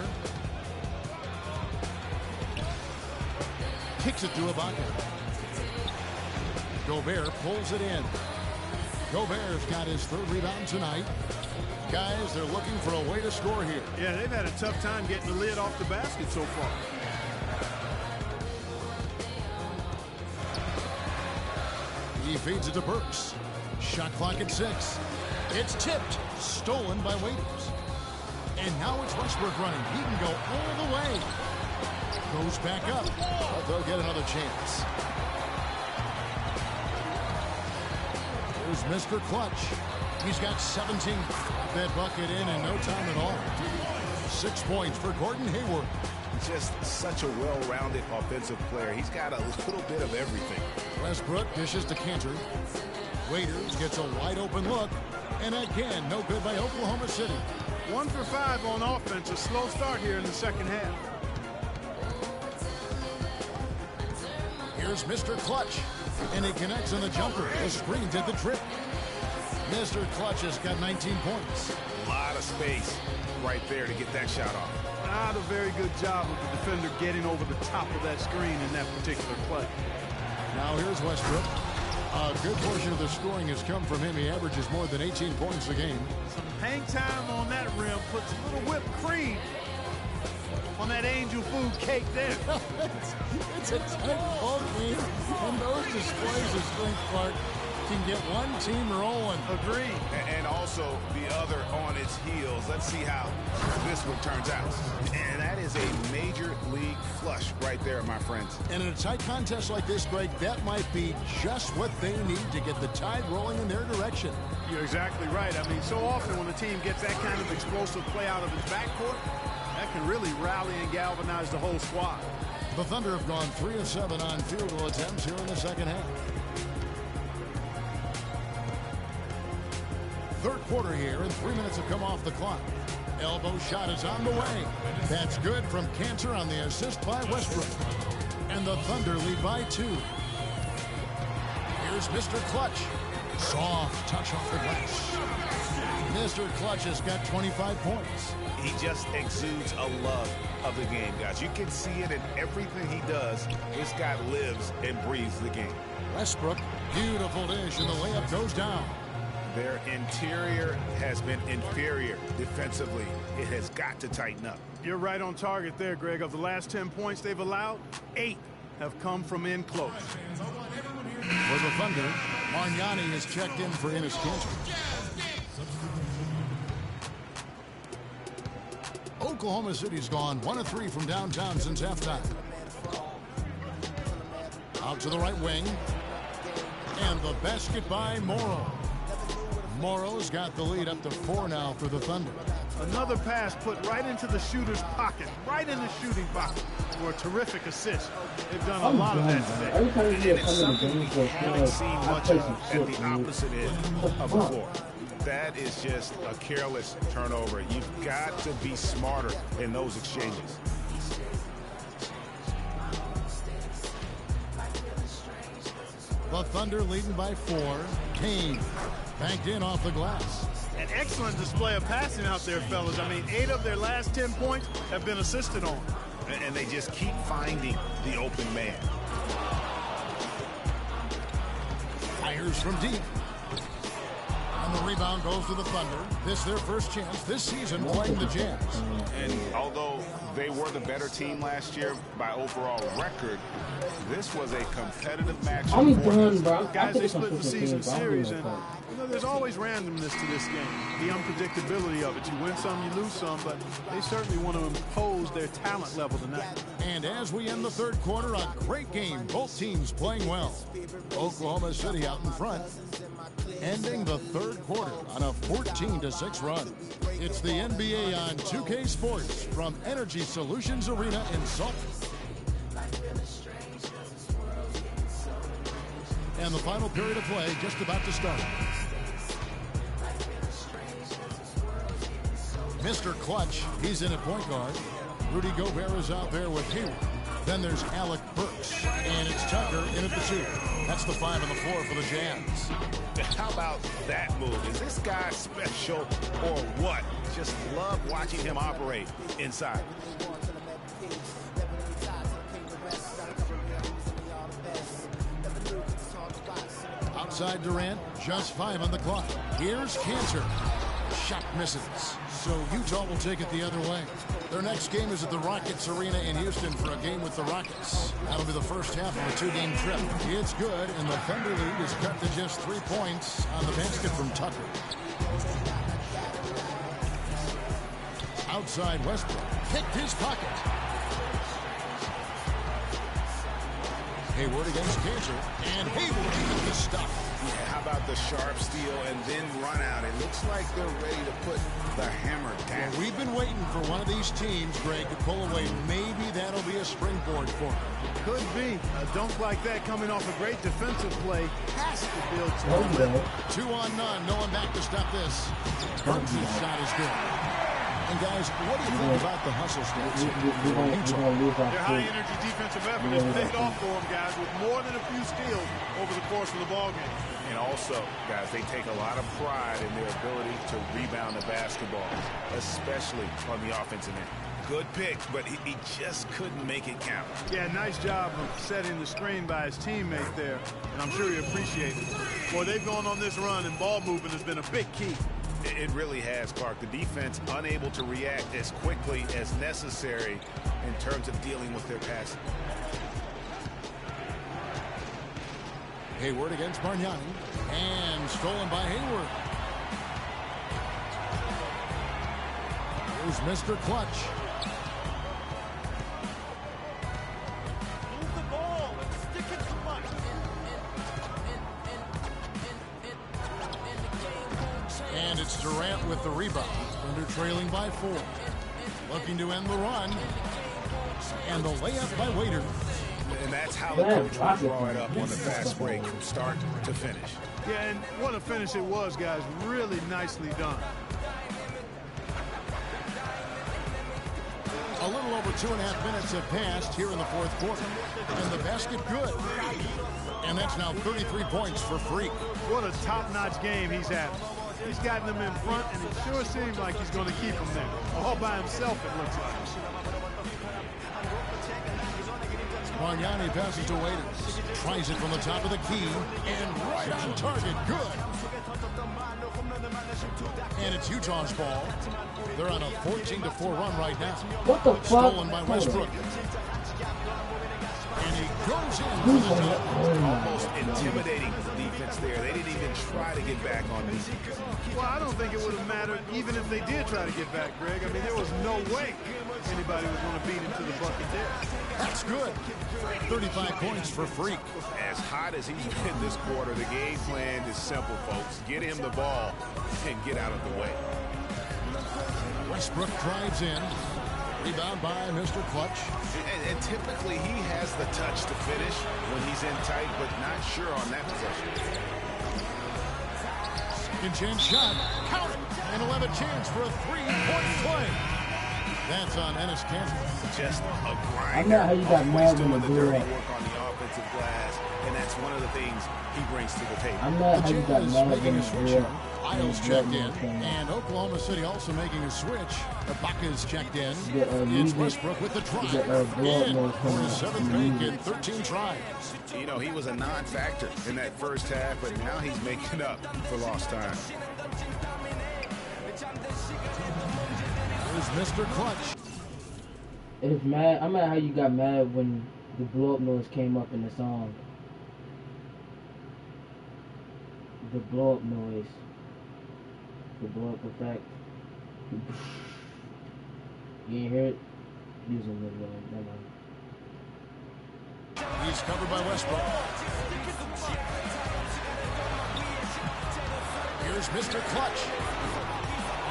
Kicks it to Ibaka. Gobert pulls it in. Gobert's got his 3rd rebound tonight. Guys, they're looking for a way to score here. Yeah, they've had a tough time getting the lid off the basket so far. He feeds it to Burks. Shot clock at 6. It's tipped. Stolen by Waiters. And now it's Westbrook running. He can go all the way. Goes back up. But they'll get another chance. Here's Mr. Clutch. He's got 17. That bucket in no time at all. 6 points for Gordon Hayward. Just such a well-rounded offensive player. He's got a little bit of everything. Westbrook dishes to Cantor. Waiters gets a wide-open look. And again, no good by Oklahoma City. 1 for 5 on offense. A slow start here in the second half. Here's Mr. Clutch. And he connects on the jumper. The screen did the trick. Mr. Clutch has got 19 points. A lot of space right there to get that shot off. Not a very good job of the defender getting over the top of that screen in that particular play. Now here's Westbrook. A good portion of the scoring has come from him. He averages more than 18 points a game. Some hang time on that rim puts a little whipped cream on that angel food cake there. It's a tight ball game, and those displays of strength, Clark, can get one team rolling. Agreed. And also the other on its heels. Let's see how this one turns out. And that is a major league flush right there, my friends. And in a tight contest like this, Greg, that might be just what they need to get the tide rolling in their direction. You're exactly right. I mean, so often when a team gets that kind of explosive play out of its backcourt, that can really rally and galvanize the whole squad. The Thunder have gone 3 of 7 on field goal attempts here in the second half. third quarter here, and 3 minutes have come off the clock. Elbow shot is on the way. That's good from Cantor on the assist by Westbrook. And the Thunder lead by 2. Here's Mr. Clutch. Soft touch off the glass. Mr. Clutch has got 25 points. He just exudes a love of the game, guys. You can see it in everything he does. This guy lives and breathes the game. Westbrook, beautiful dish, and the layup goes down. Their interior has been inferior defensively. It has got to tighten up. You're right on target there, Greg. Of the last 10 points they've allowed, 8 have come from in close. For the Thunder, Mariani is checked in for Enes Kanter. Oklahoma City's gone 1 of 3 from downtown since halftime. Out to the right wing. And the basket by Morrow. Morrow's got the lead up to 4 now for the Thunder. Another pass put right into the shooter's pocket, right in the shooting pocket for a terrific assist. They've done a lot of that today. And it's something we haven't seen much of at the opposite end of the floor. That is just a careless turnover. You've got to be smarter in those exchanges. The Thunder leading by 4. Kane banked in off the glass. An excellent display of passing out there, fellas. I mean, 8 of their last 10 points have been assisted on. And they just keep finding the open man. Fires from deep. And the rebound goes to the Thunder. This is their first chance this season playing the Jazz. And although they were the better team last year by overall record, this was a competitive match. I'm done, bro. Guys, they split the season series, and you know, there's always randomness to this game. The unpredictability of it. You win some, you lose some, but they certainly want to impose their talent level tonight. And as we end the third quarter, a great game. Both teams playing well. Oklahoma City out in front, ending the third quarter on a 14-6 run. It's the NBA on 2K Sports from Energy Solutions Arena in Salt. And the final period of play just about to start. Mr. Clutch, he's in at point guard. Rudy Gobert is out there with Hayward. Then there's Alec Burks, and it's Tucker in at the 2. That's the 5 on the floor for the Jazz. How about that move? Is this guy special or what? Just love watching him operate inside. Outside Durant, just 5 on the clock. Here's Cantor. Shot misses. So Utah will take it the other way. Their next game is at the Rockets Arena in Houston for a game with the Rockets. That'll be the first half of a 2-game trip. It's good, and the Thunder lead is cut to just 3 points on the basket from Tucker. Outside Westbrook. Picked his pocket. Hayward against Cantor, and Hayward with the stop. Yeah, how about the sharp steal and then run out? It looks like they're ready to put the hammer down. Well, we've been waiting for one of these teams, Greg, to pull away. Maybe that'll be a springboard for them. Could be. A dunk like that coming off a great defensive play has to build some momentum. 2 on none. No one back to stop this. Burks' shot is good. And guys, what do you think about the hustle stance? Their high-energy defensive effort has paid off for them, guys, with more than a few steals over the course of the ballgame. And also, guys, they take a lot of pride in their ability to rebound the basketball, especially on the offensive end. Good pick, but he just couldn't make it count. Yeah, nice job of setting the screen by his teammate there, and I'm sure he appreciates it. Boy, they've gone on this run, and ball movement has been a big key. It really has, Clark. The defense unable to react as quickly as necessary in terms of dealing with their passing. Hayward against Mariani, and stolen by Hayward. Here's Mr. Clutch. Move the ball and stick it to Mike. And it's Durant with the rebound. Thunder trailing by 4. Looking to end the run. And the layup by Waiter. And that's how the coach will draw it up on the fast break from start to finish. Yeah, and what a finish it was, guys. Really nicely done. A little over 2.5 minutes have passed here in the fourth quarter. And the basket good. And that's now 33 points for Freak. What a top-notch game he's having. He's gotten them in front, and it sure seems like he's going to keep them there. All by himself, it looks like. Bargnani passes to Waiters. Tries it from the top of the key. And right on target. Good. And it's Utah's ball. They're on a 14-4 run right now. What the fuck? Stolen by Westbrook. And he goes in for the top. Almost intimidating defense there. They didn't even try to get back on these. Well, I don't think it would have mattered even if they did try to get back, Greg. I mean, there was no way anybody was going to beat him to the bucket there. That's good. 35 points for Freak. As hot as he's been this quarter, the game plan is simple, folks. Get him the ball and get out of the way. Westbrook drives in. Rebound by Mr. Clutch. And typically he has the touch to finish when he's in tight, but not sure on that possession. Second chance shot. Count it. And he'll have a chance for a three-point play. That's on Ennis Cantor. Just a grinder. I know how you got mad when they blew up. Work on the offensive glass, and that's one of the things he brings to the table. I'm not how you got mad when they blew up. Isles checked in, and Oklahoma City also making a switch. Ibaka's checked in. It's Westbrook with the drive. In for his 7th make in 13 tries. You know, he was a non-factor in that first half, but now he's making up for lost time. Here's Mr. Clutch. It's mad. I'm mad how you got mad when the blow-up noise came up in the song. The blow-up noise. The blow-up effect. You ain't hear it? Using the never mind. He's covered by Westbrook. Here's Mr. Clutch.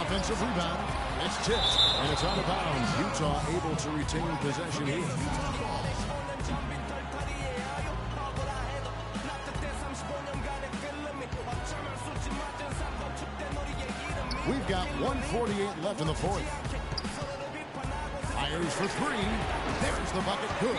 Offensive rebound. It's tipped, and it's out of bounds. Utah able to retain possession here. We've got 1:48 left in the fourth. Fires for three. There's the bucket. Good.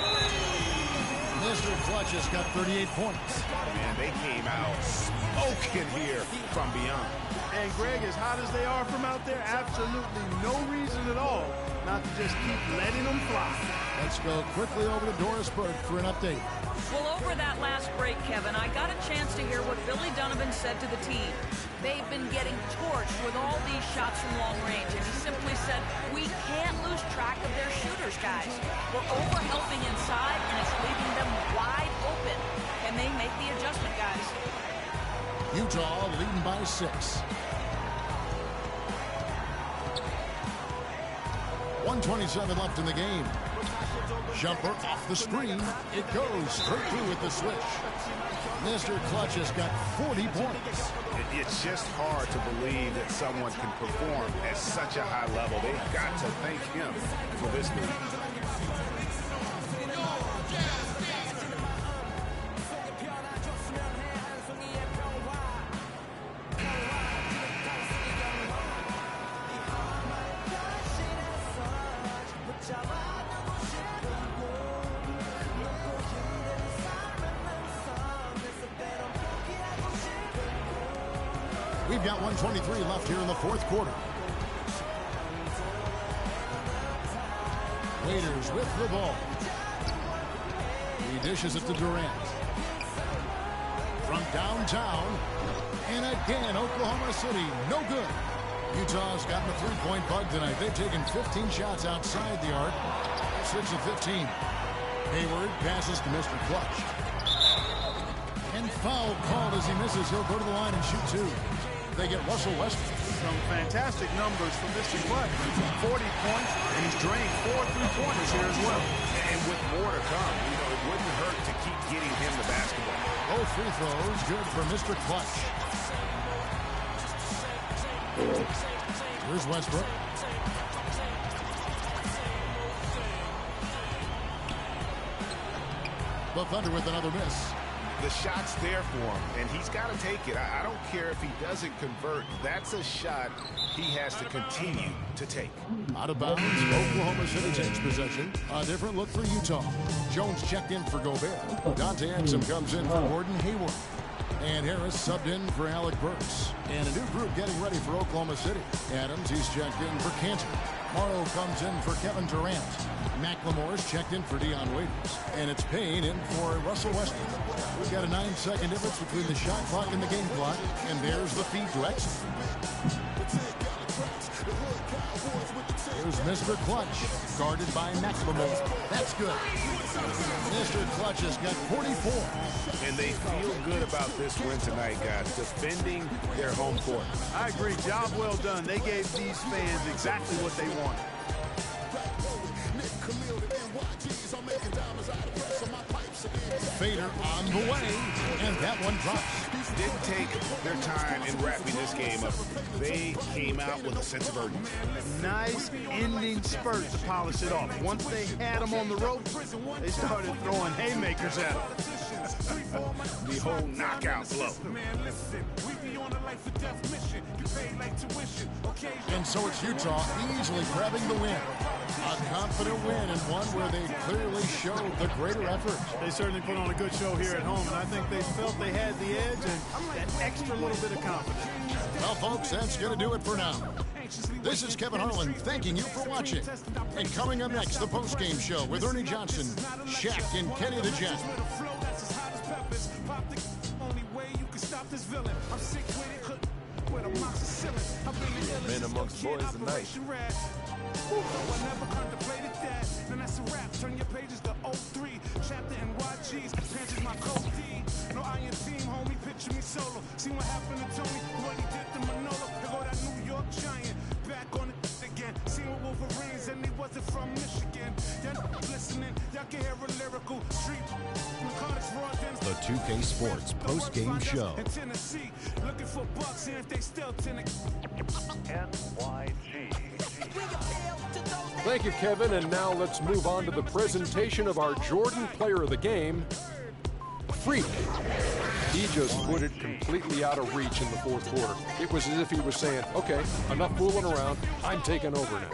Mr. Clutch has got 38 points. Man, they came out smoking here from beyond. And Greg, as hot as they are from out there, absolutely no reason at all not to just keep letting them fly. Let's go quickly over to Doris Burke for an update. Well, over that last break, Kevin, I got a chance to hear what Billy Donovan said to the team. They've been getting torched with all these shots from long range, and he simply said, we can't lose track of their shooters, guys. We're over-helping inside, and it's leaving them wide open. Can they make the adjustment, guys? Utah leading by 6. 1:27 left in the game. Jumper off the screen. It goes straight through with the switch. Mr. Clutch has got 40 points. It's just hard to believe that someone can perform at such a high level. They've got to thank him for this move. We've got 1:23 left here in the fourth quarter. Waiters with the ball. He dishes it to Durant. From downtown. And again, Oklahoma City, no good. Utah's gotten a three-point bug tonight. They've taken 15 shots outside the arc. 6 of 15. Hayward passes to Mr. Clutch. And foul called as he misses. He'll go to the line and shoot two. They get Russell Westbrook. Some fantastic numbers from Mr. Clutch. 40 points, and he's drained 4 3-pointers here as well. And with more to come, you know, it wouldn't hurt to keep getting him the basketball. Both free throws good for Mr. Clutch. Here's Westbrook. the Thunder with another miss. The shot's there for him, and he's got to take it. I don't care if he doesn't convert. That's a shot he has to continue to take. Out of bounds, Oklahoma City takes possession. A different look for Utah. Jones checked in for Gobert. Dante Exum comes in for Gordon Hayward. And Harris subbed in for Alec Burks. And a new group getting ready for Oklahoma City. Adams, he's checked in for Cantor. Morrow comes in for Kevin Durant. McLemore's checked in for Dion Waiters. And it's Payne in for Russell Westbrook. We've got a 9-second difference between the shot clock and the game clock. And there's the feed to Exum. Here's Mr. Clutch, guarded by McLemore. That's good. Mr. Clutch has got 44. And they feel good about this win tonight, guys, defending their home court. I agree. Job well done. They gave these fans exactly what they wanted. Fader on the way, and that one drops. Didn't take their time in wrapping this game up. They came out with a sense of urgency. Nice ending spurt to polish it off. Once they had them on the rope, they started throwing haymakers at them. The whole knockout blow. And so it's Utah easily grabbing the win. A confident win and one where they clearly showed the greater effort. They certainly put on a good show here at home, and I think they felt they had the edge and that extra little bit of confidence. Well, folks, that's going to do it for now. This is Kevin Harlan thanking you for watching. And coming up next, the post-game show with Ernie Johnson, Shaq, and Kenny the Jet. Men amongst boys tonight. I never contemplated that. Then that's a wrap. Turn your pages to 03. Chapter NYG's. Pants is my code D. No iron team, homie. Picture me solo. See what happened to Tony. What he did to Manolo. There go that New York Giant. Back on it again. Seen with Wolverines and he wasn't from Michigan. Y'all listening. Y'all can hear a lyrical street. The 2K Sports post-game show. In Tennessee. Looking for bucks and if they still NYG. Thank you, Kevin. And now let's move on to the presentation of our Jordan Player of the Game, Freak. He just put it completely out of reach in the fourth quarter. It was as if he was saying, okay, enough fooling around. I'm taking over now.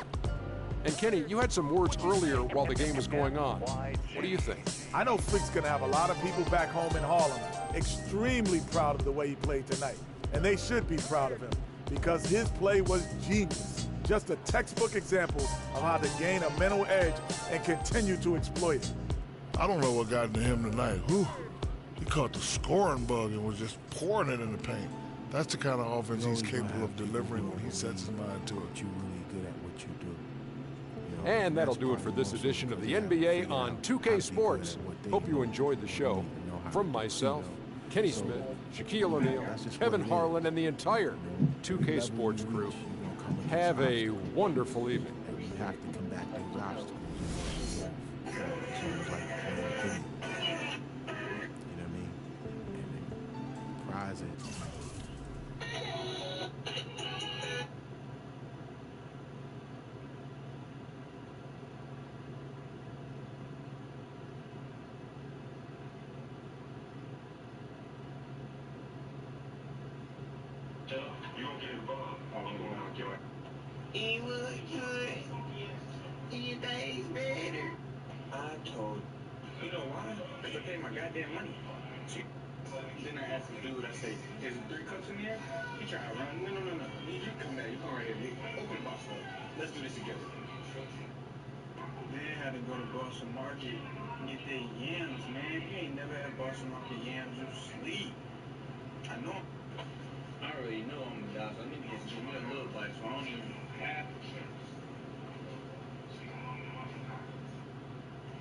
And Kenny, you had some words earlier while the game was going on. What do you think? I know Freak's going to have a lot of people back home in Harlem extremely proud of the way he played tonight. And they should be proud of him because his play was genius. Just a textbook example of how to gain a mental edge and continue to exploit it. I don't know what got into him tonight. Whew. He caught the scoring bug and was just pouring it in the paint. That's the kind of offense he's capable of delivering when he sets his mind to it. You're really good at what you do. And that'll do it for this edition of the NBA on 2K Sports. Hope you enjoyed the show. From myself, Kenny Smith, Shaquille O'Neal, Kevin Harlan, and the entire 2K Sports crew, have a wonderful evening. We have to combat those obstacles. So it's like, you know what I mean? And prize it. It was good. Anything's better. I told you know why? Because I paid my goddamn money. Then I asked the dude, I say, is there 3 cups in there? He tried to run. No. You come back. You come right here, nigga. Open the box up. Let's do this together. Then had to go to Boston Market and get their yams, man. You ain't never had Boston Market yams. You sleep. I know. I already know I'm a guy, so I need to give me a little bite, so I don't even have to.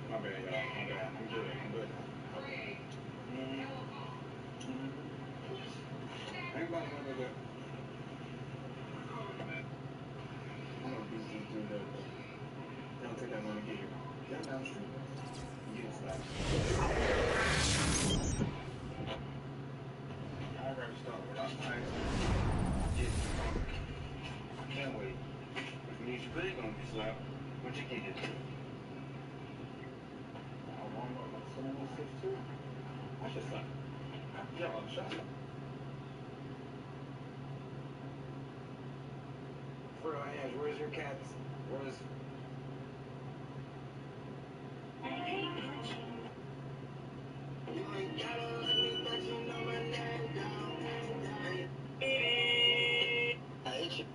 My bad, y'all. My bad. I'm good. I ain't about to go there. I'm gonna beat this dude up. They don't take that money to get here. Y'all down the street. Get it slapped. I gotta start with us. I can't wait. If me and you really gonna be slapped, once you get here. I warm up like 706. too. I should stop. Yo, shut up. For real, Ash, where's your cats? Where's... You ain't gotta let me, but you know my name, dog. I hate you.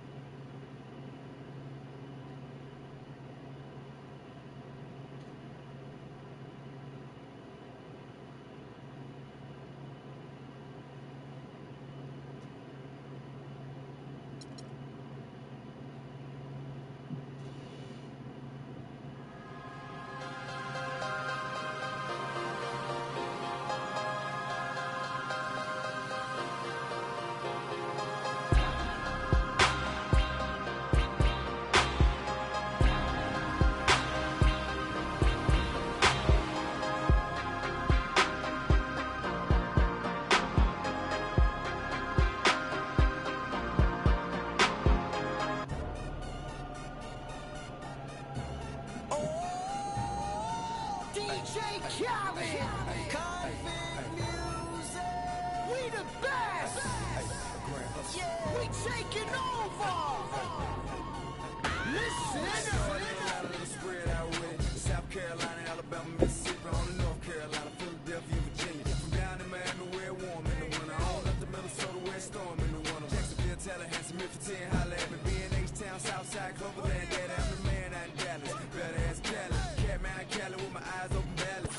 DJ Khaled, Convict Music, we the best. Yeah, we taking over. Listen, spread out with it. South Carolina, Alabama, Mississippi, on to North Carolina, Philadelphia, Virginia. From down in Miami, where it's warm in the winter, on up to Minnesota, where it's storm in the winter. Jacksonville, Tallahassee, Memphis, 10, holla at me. B&H-Town, Southside, Cloverland, Daddy, I'm the man out in Dallas. Better ass Cali, Catman, Cali with my eyes open, Dallas.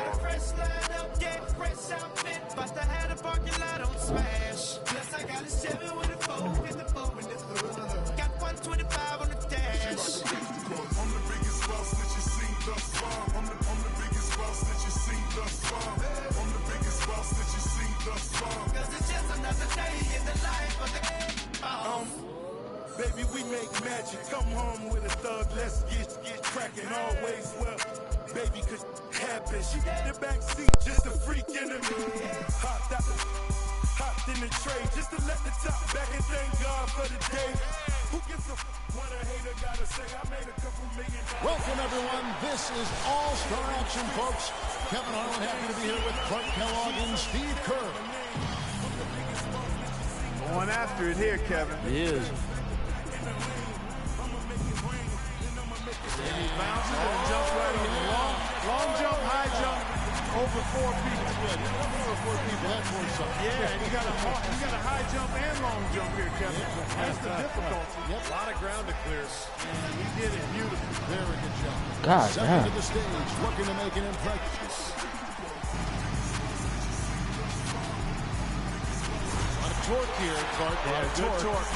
Got a fresh line up, yeah, fresh outfit. Bust I had a parking lot on smash. Plus I got a 7 with a 4, with the 4 in the hood. Got 125 on the dash. I'm the biggest boss that you seen thus far. I'm the biggest boss that you seen thus far. I'm the biggest boss that you seen thus far. Cause it's just another day in the life of the baby, we make magic. Come home with a thug, let's get cracking. Always well, baby, could happen. She got the back seat, just a freak in the mood. Hopped in the tray, just to let the top back and thank God for the day. Who gives a what a hater gotta say? I made a couple million. Welcome, everyone. This is All-Star Action, folks. Kevin Harlan, happy to be here with Clark Kellogg and Steve Kerr. Going after it here, Kevin. He is. And he bounces and jumps right on the long jump, high jump, over 4 people. Over 4 people, that's worth something. Yeah, and you got a high jump and long jump here, Kevin. That's the difficulty. Yep. A lot of ground to clear. And he did it beautifully. Very good job. God Second damn. to the stage, looking to make an impression. Torque here, Clark. Good torque.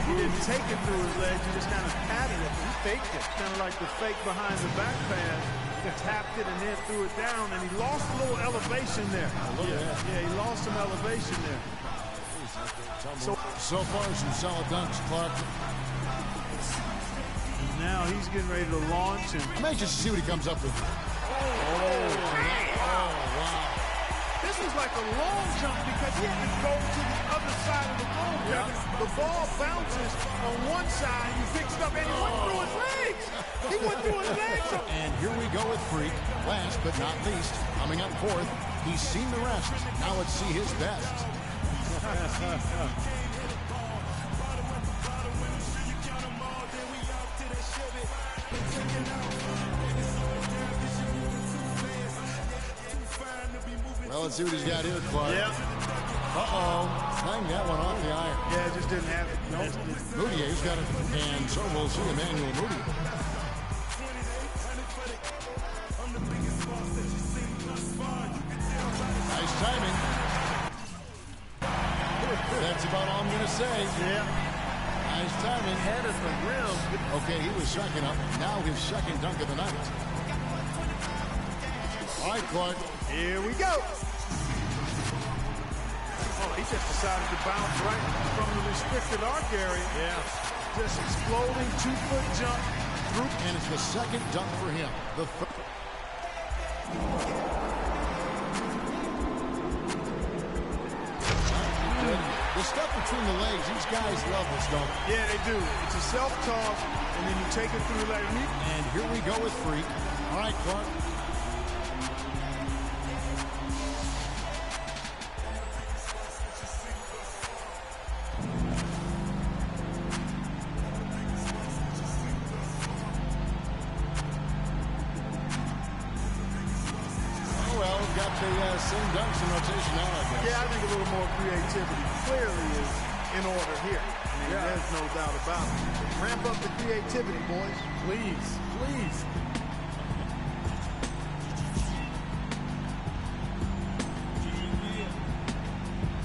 He didn't take it through his legs. He just kind of patted it. He faked it. Kind of like the fake behind the back pass. He tapped it and then threw it down, and he lost a little elevation there. Yeah, he lost some elevation there. So far, some solid dunks, Clark. Now he's getting ready to launch. And I'm anxious to see what he comes up with. Wow. This was like a long jump because he had to go to the other side of the room. The ball bounces on one side, he picks it up, and he went through his legs. He went through his legs. And here we go with Freak. Last but not least, coming up fourth. He's seen the rest. Now let's see his best. Well, let's see what he's got here, Clark. Yep. Bang that one off the iron. Yeah, it just didn't have it. Nope. Moutier's got it. And so we'll see Emmanuel Moutier. Nice timing. That's about all I'm going to say. Yeah. Nice timing. Head of the rim. Okay, he was second up. Now his second dunk of the night. All right, Clark. Here we go. Oh, he just decided to bounce right from the restricted arc area. Yeah. Just exploding 2-foot jump. And it's the second dunk for him. The stuff between the legs, these guys love this, don't they? Yeah, they do. It's a self-toss, and then you take it through the leg. And here we go with Freak. All right, Clark. Same dunks in rotation now, I guess. Yeah, I think a little more creativity clearly is in order here. I mean, there's no doubt about it. Ramp up the creativity, boys. Please, please.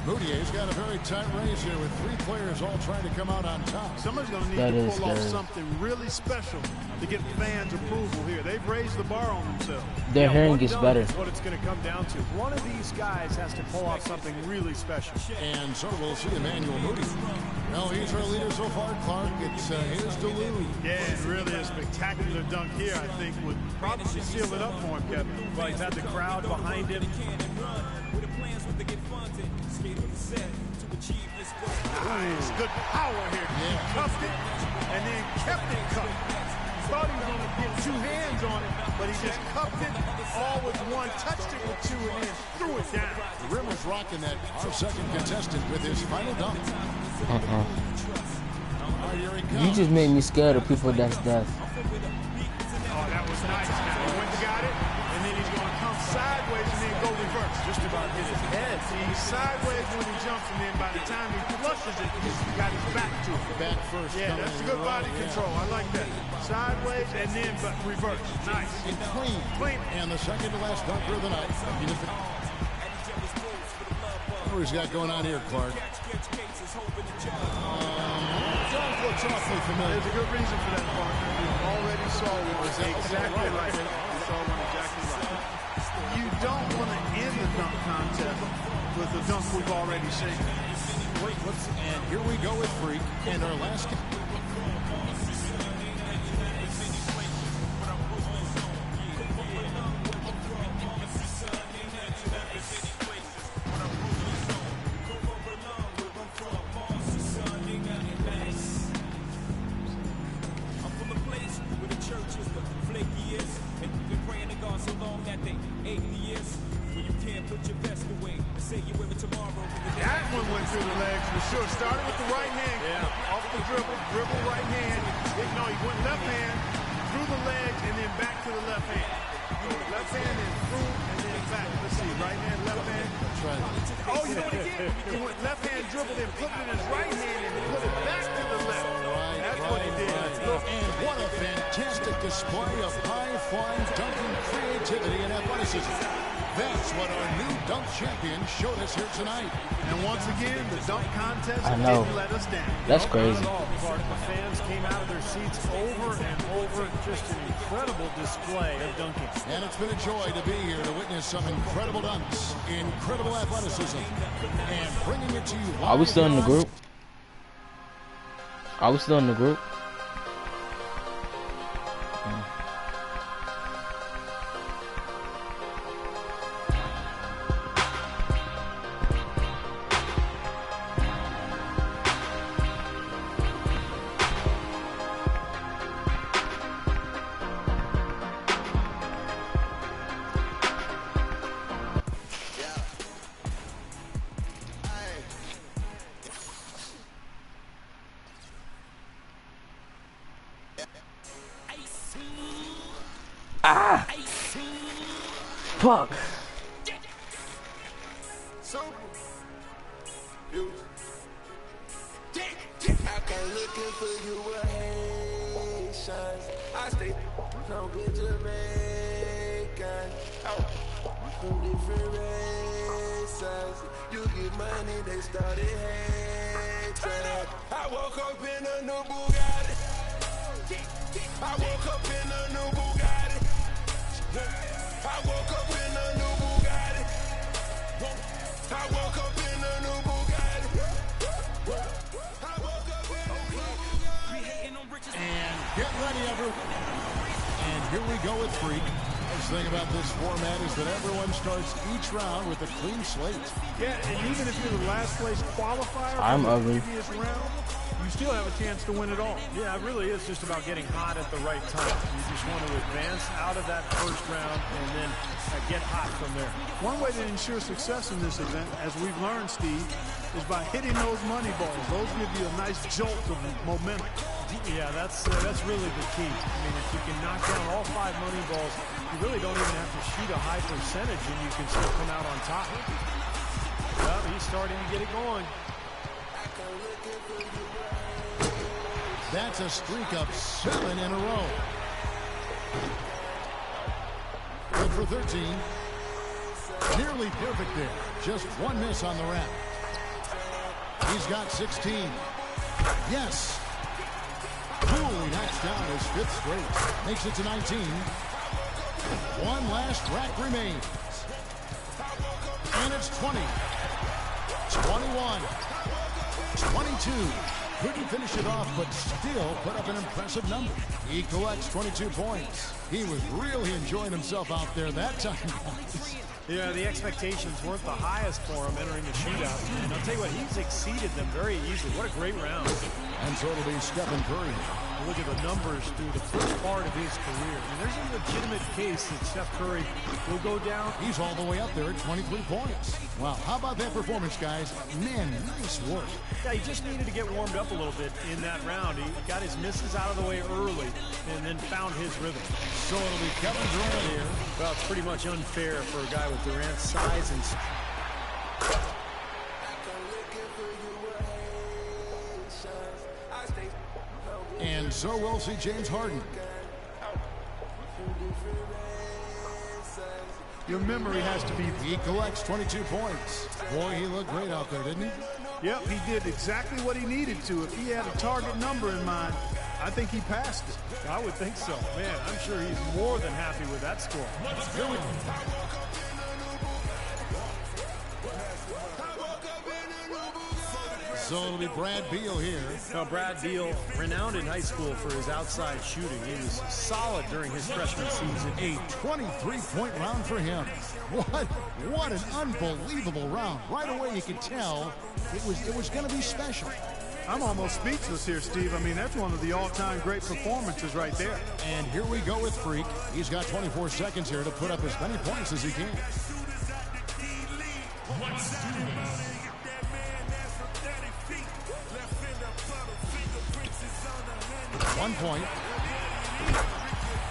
Moutier's got a very tight race here with 3 players all trying to come out on top. Somebody's going to need to pull off something really special to get fans' approval here. They've raised the bar on themselves. Their hearing gets better. That's what it's going to come down to. One of these guys has to pull off something really special. And so we'll see Emmanuel Moutier. Well, he's our leader so far, Clark. It's his deluge. Yeah, and really a spectacular dunk here, I think, would probably seal it up for him, Kevin. Well, he's had the crowd behind him. Nice, good power here. Yeah. Cuffed it, and then kept it cuffed. Thought he was going to get 2 hands on it, but he just cuffed it all with 1, touched it with 2, and then threw it down. The rim was rocking that our second contestant with his final dunk. You just made me scared of people that's deaf. Oh, that was nice. Now, he went and got it, and then he's going to come sideways and then go reverse. just about hit his head. He's sideways when he jumps, and then by the time he flushes it, he's got his back to it. Back first. Yeah, that's good body control. I like that. Sideways and then reverse. Nice. And clean. Clean. And the second to last dunker of the night. What he's got going on here, Clark? Looks awfully familiar. There's a good reason for that, partner. You already saw one exactly right. You saw one exactly right. You don't want to end the dunk contest with the dunk we've already seen. And here we go with Freak and our last. That one went through the legs for sure. Started with the right hand. Yeah. Off the dribble right hand. No, he went left hand, through the legs, and then back to the left hand. Left hand and through, and then back. Let's see, right hand, left hand. That's right. Oh, you know what he did? He went left hand dribble, then put it in his right hand, and put it back to the left. That's what he did. And what a fantastic display of high-flying dunking creativity and athleticism. That's what our new dunk champion showed us here tonight. And once again, the dunk contest didn't let us down. That's crazy. Not at all, Clark. The fans came out of their seats over and over. Just an incredible display of dunking. And it's been a joy to be here to witness some incredible dunks, incredible athleticism, and bringing it to you. Are we still in the group? Are we still in the group? Ah! Fuck. I come looking for you with Haitians. I stay from good Jamaican. From different races. You get money, they started hating. I woke up in a new Bugatti. I woke up in a new Bugatti. I woke up in a new Bugatti. I woke up in a new Bugatti. And get ready, everyone. And here we go with Freak. Nice thing about this format is that everyone starts each round with a clean slate. Yeah, and even if you're the last place qualifier I'm from ugly. the previous round, you still have a chance to win it all. Yeah, it really is just about getting hot at the right time. You just want to advance out of that first round and then get hot from there. One way to ensure success in this event, as we've learned, Steve, is by hitting those money balls. Those give you a nice jolt of momentum. Yeah, that's really the key. I mean, if you can knock down all 5 money balls, you really don't even have to shoot a high percentage and you can still come out on top. Well, he's starting to get it going. That's a streak of 7 in a row. Good for 13. Nearly perfect there. Just one miss on the wrap. He's got 16. Yes. Coolly knocks down his 5th straight. Makes it to 19. One last rack remains. And it's 20. 21. 22. Couldn't finish it off, but still put up an impressive number. He collects 22 points. He was really enjoying himself out there that time. Yeah, the expectations weren't the highest for him entering the shootout. And I'll tell you what, he's exceeded them very easily. What a great round. And so it'll be Stephen Curry. You look at the numbers through the first part of his career. I mean, there's a legitimate case that Steph Curry will go down. He's all the way up there at 23 points. Wow, how about that performance, guys? Man, nice work. Yeah, he just needed to get warmed up a little bit in that round. He got his misses out of the way early and then found his rhythm. So it'll be Kevin Durant here. Well, it's pretty much unfair for a guy with Durant's size and And so we'll see James Harden. Your memory has to be. He collects 22 points. Boy, he looked great out there, didn't he? Yep, he did exactly what he needed to. If he had a target number in mind, I think he passed it. I would think so. Man, I'm sure he's more than happy with that score. Here we go. So it'll be Brad Beal here. Now, Brad Beal, renowned in high school for his outside shooting. He was solid during his freshman season. A 23-point round for him. What an unbelievable round. Right away you could tell it was going to be special. I'm almost speechless here, Steve. I mean, that's one of the all-time great performances right there. And here we go with Freak. He's got 24 seconds here to put up as many points as he can. 1 point.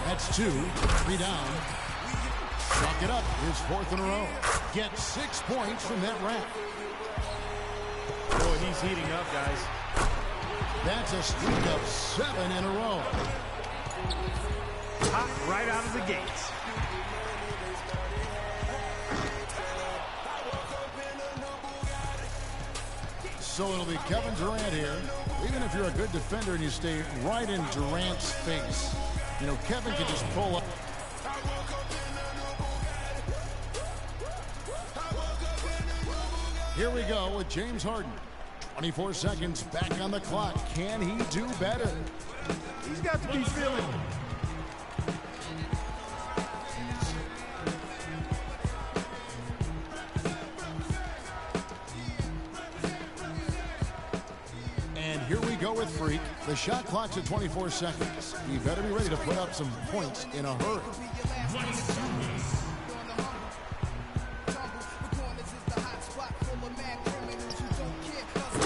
That's 2. 3 down. Chalk it up. His 4th in a row. Gets 6 points from that rack. Boy, he's heating up, guys. That's a streak of 7 in a row. Hot right out of the gates. So it'll be Kevin Durant here. Even if you're a good defender and you stay right in Durant's face, you know, Kevin can just pull up. Here we go with James Harden. 24 seconds back on the clock. Can he do better? He's got to be feeling. And here we go with Freak. The shot clock's at 24 seconds. He better be ready to put up some points in a hurry.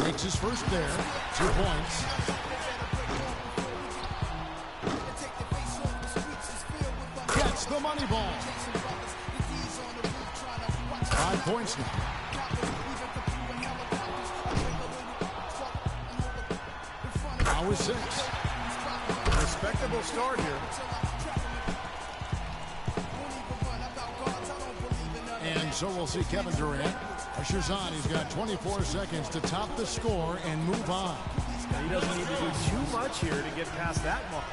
Makes his first there. 2 points. Gets the money ball. 5 points now. Now with 6. Respectable start here. And so we'll see Kevin Durant. Pressure's on. He's got 24 seconds to top the score and move on. Now, he doesn't need to do too much here to get past that mark.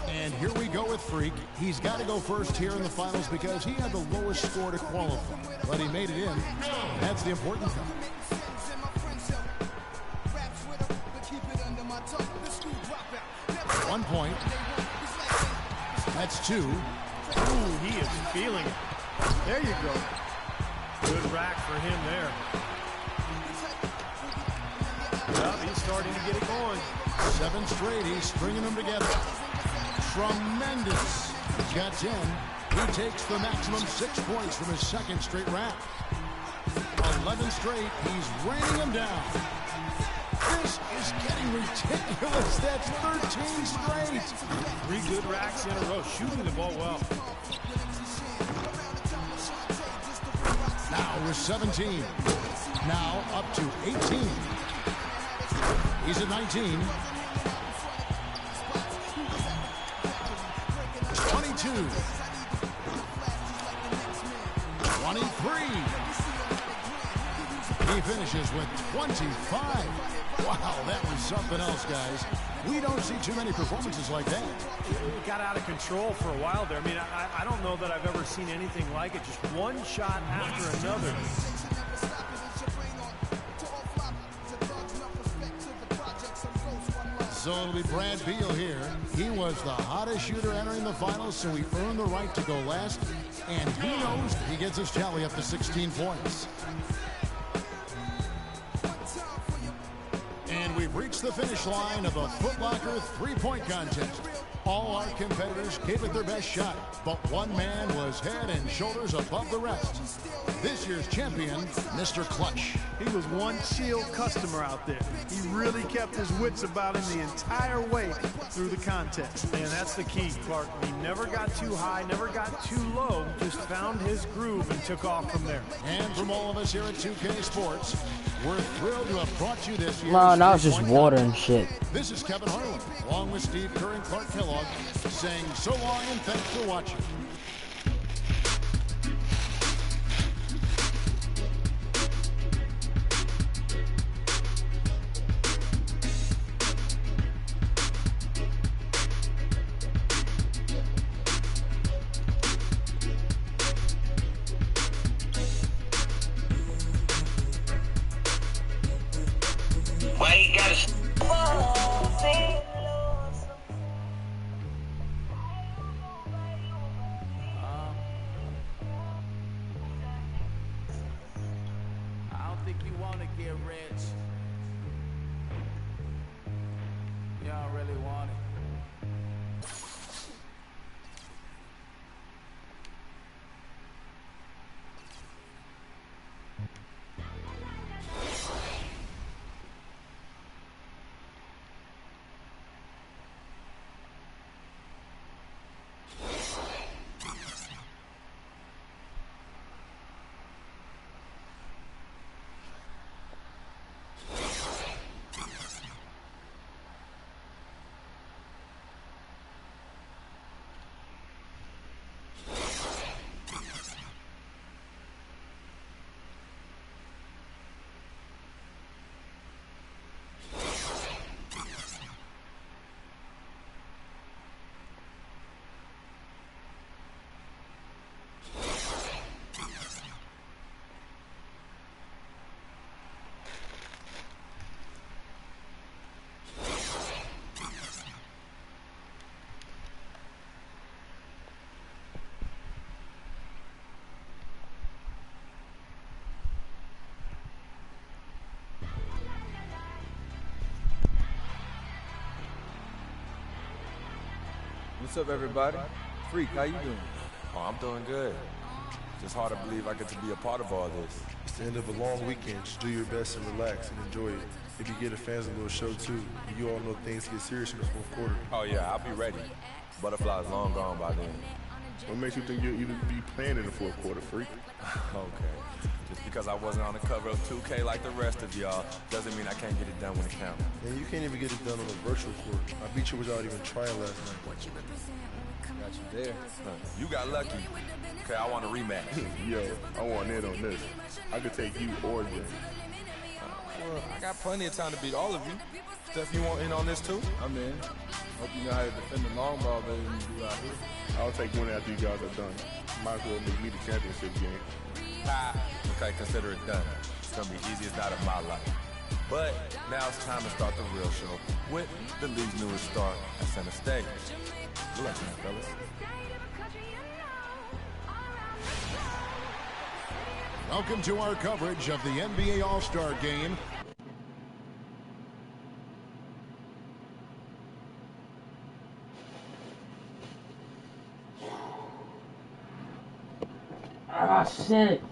And here we go with Freak. He's got to go first here in the finals because he had the lowest score to qualify. But he made it in. That's the important thing. 1 point. That's 2. Ooh, he is feeling it. There you go. Good rack for him there. Well, he's starting to get it going. 7 straight. He's stringing them together. Tremendous. Got 10. He takes the maximum 6 points from his second straight rack. 11 straight. He's raining them down. This is getting ridiculous. That's 13 straight. 3 good racks in a row, shooting the ball well. Now with 17. Now up to 18. He's at 19. 22. 23. He finishes with 25. Wow, that was something else, guys. We don't see too many performances like that. It got out of control for a while there. I mean, I don't know that I've ever seen anything like it. Just one shot after another. So it'll be Brad Beal here. He was the hottest shooter entering the finals, so he earned the right to go last. And he knows he gets his tally up to 16 points. And we've reached the finish line of the Foot Locker three-point contest. All our competitors gave it their best shot, but one man was head and shoulders above the rest. This year's champion, Mr. Clutch. He was one chill customer out there. He really kept his wits about him the entire way through the contest. And that's the key, Clark. He never got too high, never got too low, just found his groove and took off from there. And from all of us here at 2K Sports, we're thrilled to have brought you this year's Man, that was just water and shit. This is Kevin Harlan, along with Steve Kerr and Clark Kellogg, saying so long and thanks for watching. Why you gotta I don't think you want to get rich. You don't really want it. What's up, everybody? Freak, how you doing? Oh, I'm doing good. Just hard to believe I get to be a part of all this. It's the end of a long weekend. Just do your best and relax and enjoy it. If you get the fans a little show too, you all know things get serious in the fourth quarter. Oh yeah, I'll be ready. Butterfly's long gone by then. What makes you think you'll even be playing in the fourth quarter, Freak? Okay. Just because I wasn't on the cover of 2K like the rest of y'all doesn't mean I can't get it done when it counts. And you can't even get it done on a virtual court. I beat you without even trying last night. Got you there. You got lucky. Okay, I want a rematch. Yo, I want in on this. I could take you or Jay. Well, I got plenty of time to beat all of you. Steph, you want in on this too? I'm in. Hope you know how to defend the long ball better than you do out here. I'll take one after you guys are done. Might as well make me the championship game. Okay, consider it done. It's gonna be the easiest night of my life. But now it's time to start the real show with the league's newest star at center stage. Good luck, man, fellas. Welcome to our coverage of the NBA All-Star Game. Ah, shit.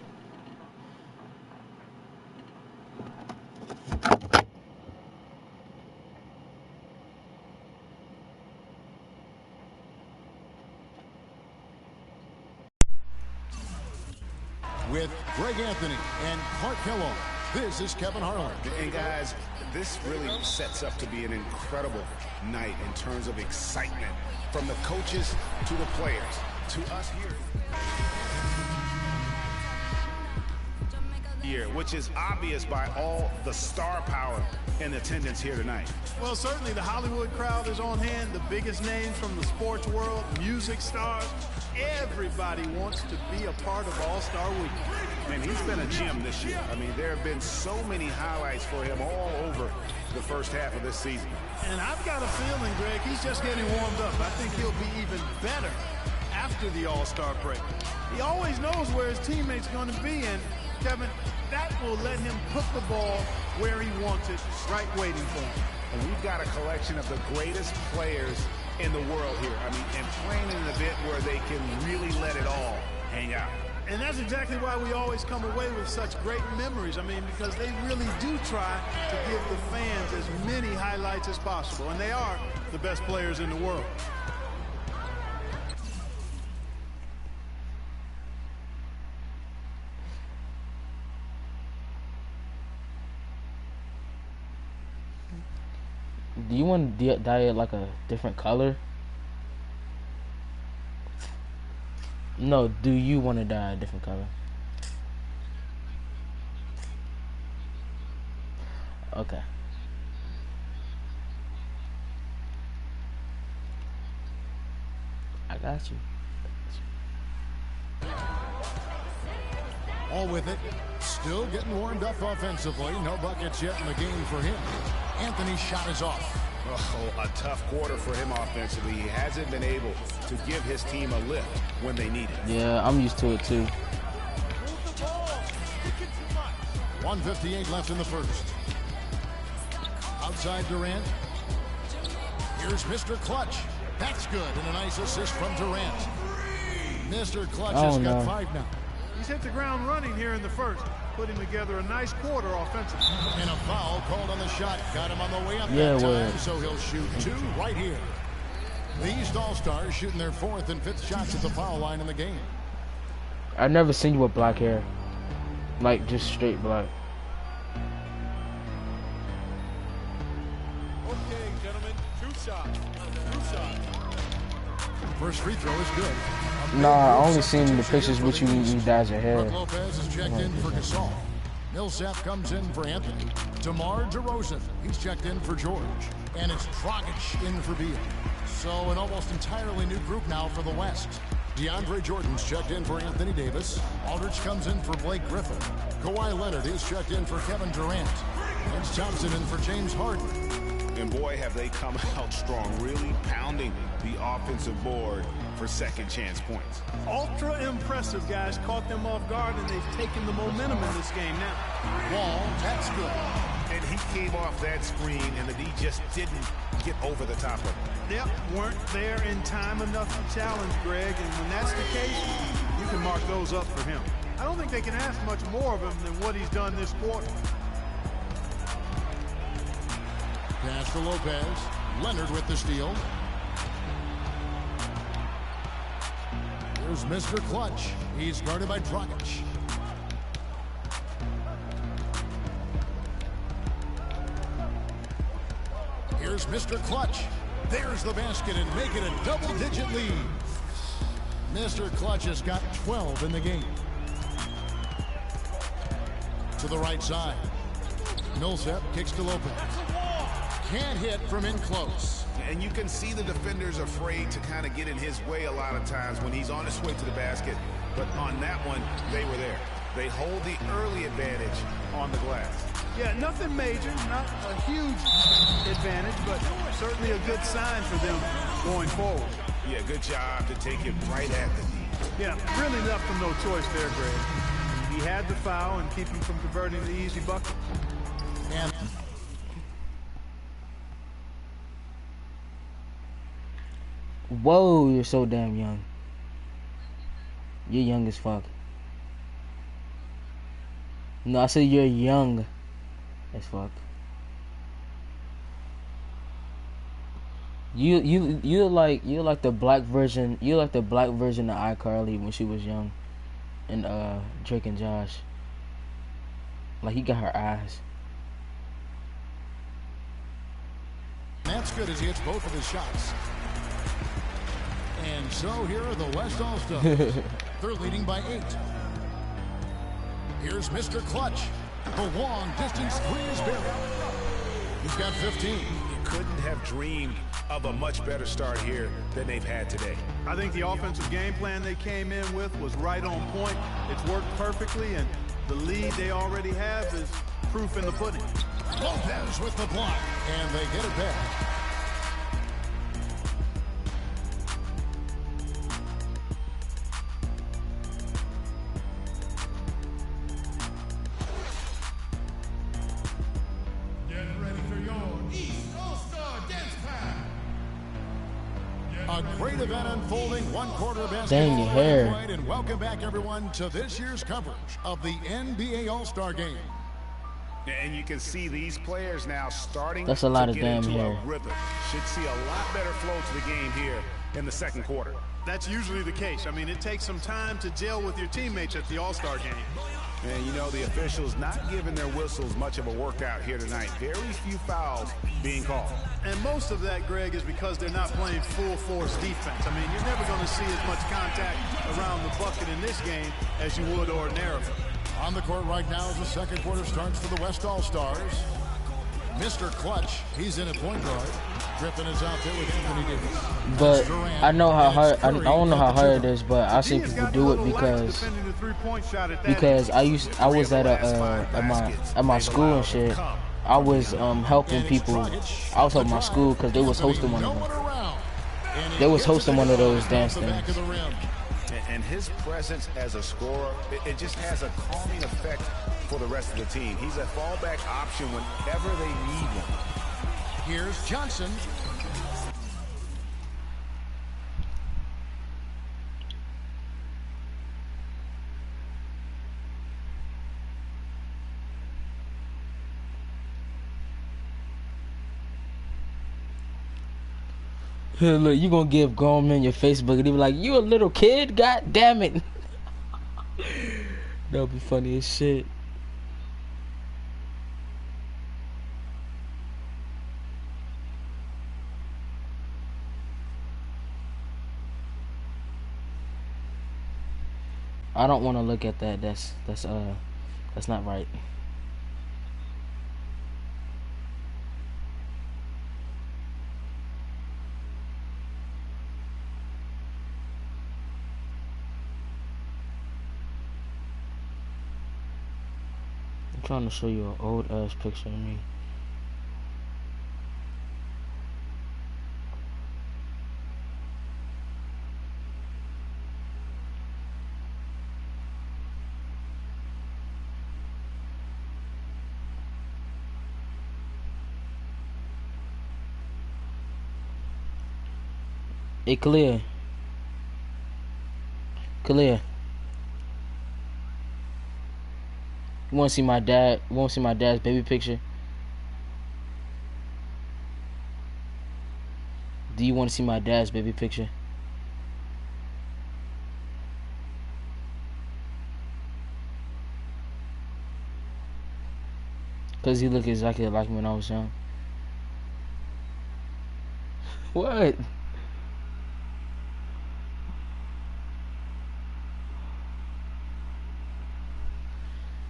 With Greg Anthony and Clark Kellogg, this is Kevin Harlan. And guys, this really sets up to be an incredible night in terms of excitement from the coaches to the players to us here. year, which is obvious by all the star power in attendance here tonight. Well, certainly the Hollywood crowd is on hand, the biggest names from the sports world, music stars. Everybody wants to be a part of All-Star Week. And he's been a gem this year. I mean, there have been so many highlights for him all over the first half of this season. And I've got a feeling, Greg, he's just getting warmed up. I think he'll be even better after the All-Star break. He always knows where his teammates are going to be, and Kevin, that will let him put the ball where he wants it, right waiting for him. And we've got a collection of the greatest players in the world here. I mean, and playing in an event where they can really let it all hang out. And that's exactly why we always come away with such great memories. I mean, because they really do try to give the fans as many highlights as possible. And they are the best players in the world. Do you want to dye it like a different color? No, do you want to dye a different color? Okay. I got you. All with it. Still getting warmed up offensively. No buckets yet in the game for him. Anthony's shot is off. Oh, a tough quarter for him offensively. He hasn't been able to give his team a lift when they need it. Yeah, I'm used to it too. 1:58 left in the first. Outside Durant. Here's Mr. Clutch. That's good, and a nice assist from Durant. Mr. Clutch has got 5 now. He's hit the ground running here in the first, putting together a nice quarter offensively. And a foul called on the shot. Got him on the way up Yeah, that time, well. so he'll shoot 2 right here. These All-Stars shooting their 4th and 5th shots at the foul line in the game. I've never seen you with black hair. Like, just straight black. Okay, gentlemen, 2 shots. 2 shots. First free throw is good. Nah, I only seen the pictures with you when you dyed your hair. Brook Lopez is checked in for Gasol. Millsap comes in for Anthony. DeMar DeRozan, he's checked in for George. And it's Dragic in for Beal. So an almost entirely new group now for the West. DeAndre Jordan's checked in for Anthony Davis. Aldridge comes in for Blake Griffin. Kawhi Leonard is checked in for Kevin Durant. It's Thompson in for James Harden. And boy, have they come out strong, really pounding the offensive board for second chance points. Ultra impressive, guys. Caught them off guard, and they've taken the momentum in this game now. Wall, that's good. And he came off that screen, and the D just didn't get over the top of it. Yep, weren't there in time enough to challenge Greg, and when that's the case, you can mark those up for him. I don't think they can ask much more of him than what he's done this quarter. Pass to Lopez. Leonard with the steal. Here's Mr. Clutch. He's guarded by Dragic. Here's Mr. Clutch. There's the basket and make it a double-digit lead. Mr. Clutch has got 12 in the game. To the right side. Millsap kicks to Lopez. Can't hit from in close. And you can see the defenders afraid to kind of get in his way a lot of times when he's on his way to the basket. But on that one, they were there. They hold the early advantage on the glass. Yeah, nothing major, not a huge advantage, but certainly a good sign for them going forward. Yeah, good job to take it right at the knee. Yeah, really left them no choice there, Greg. He had the foul and keep him from converting the easy bucket. And Whoa, you're so damn young. You're young as fuck. No, I said you're young as fuck. You're like the black version. You're like the black version of iCarly when she was young, and Drake and Josh. Like, he got her eyes. that's good as he hits both of his shots. And so here are the West All-Stars. They're leading by 8. Here's Mr. Clutch. The long-distance three is buried. He's got 15. Couldn't have dreamed of a much better start here than they've had today. I think the offensive game plan they came in with was right on point. It's worked perfectly, and the lead they already have is proof in the pudding. Lopez with the block, and they get it back. A great event unfolding, one quarter of basketball. Dang, your hair. Right, and welcome back, everyone, to this year's coverage of the NBA All-Star Game. And you can see these players now starting That's a lot to of get damn into hair. a rhythm. Should see a lot better flow to the game here in the second quarter. That's usually the case. I mean, it takes some time to gel with your teammates at the All-Star game. And you know, the officials not giving their whistles much of a workout here tonight. Very few fouls being called. And most of that, Greg, is because they're not playing full force defense. I mean, you're never going to see as much contact around the bucket in this game as you would ordinarily. On the court right now as the second quarter starts for the West All-Stars. Mr. Clutch, he's in at point guard. Griffin is out there with Anthony Davis. But I know how hard. I don't know how hard it is, but I see people do it because I was at my school and shit. I was helping people. I was helping my school because they was hosting one of them. They was hosting one of those dance things. And his presence as a scorer, it just has a calming effect for the rest of the team. He's a fallback option whenever they need one. Here's Johnson. Look, you gonna give grown men your Facebook and they be like, "You a little kid? God damn it!" That'll be funny as shit. I don't want to look at that. That's not right. I'm trying to show you an old ass picture of me. Hey, Khalil. Khalil. You wanna see my dad? You wanna see my dad's baby picture? Do you wanna see my dad's baby picture? Cause he look exactly like me when I was young. What?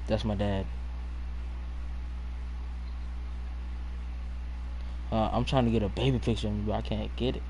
That's my dad. I'm trying to get a baby picture of me, but I can't get it.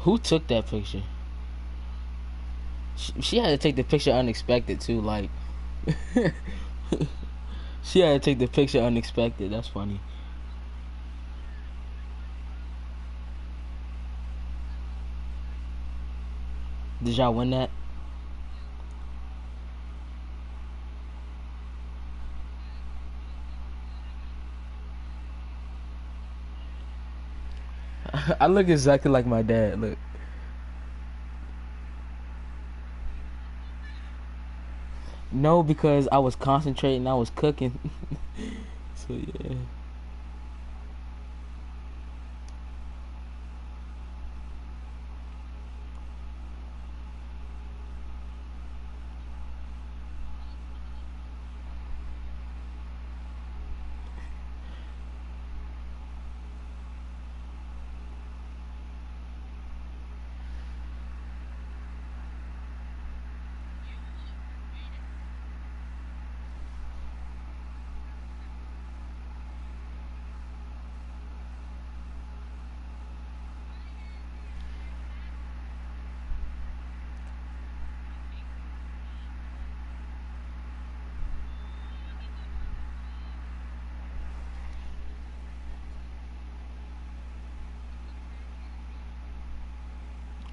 Who took that picture? She had to take the picture unexpected too, like she had to take the picture unexpected. That's funny. Did y'all win that? I look exactly like my dad. Look. No, because I was concentrating. I was cooking. So yeah.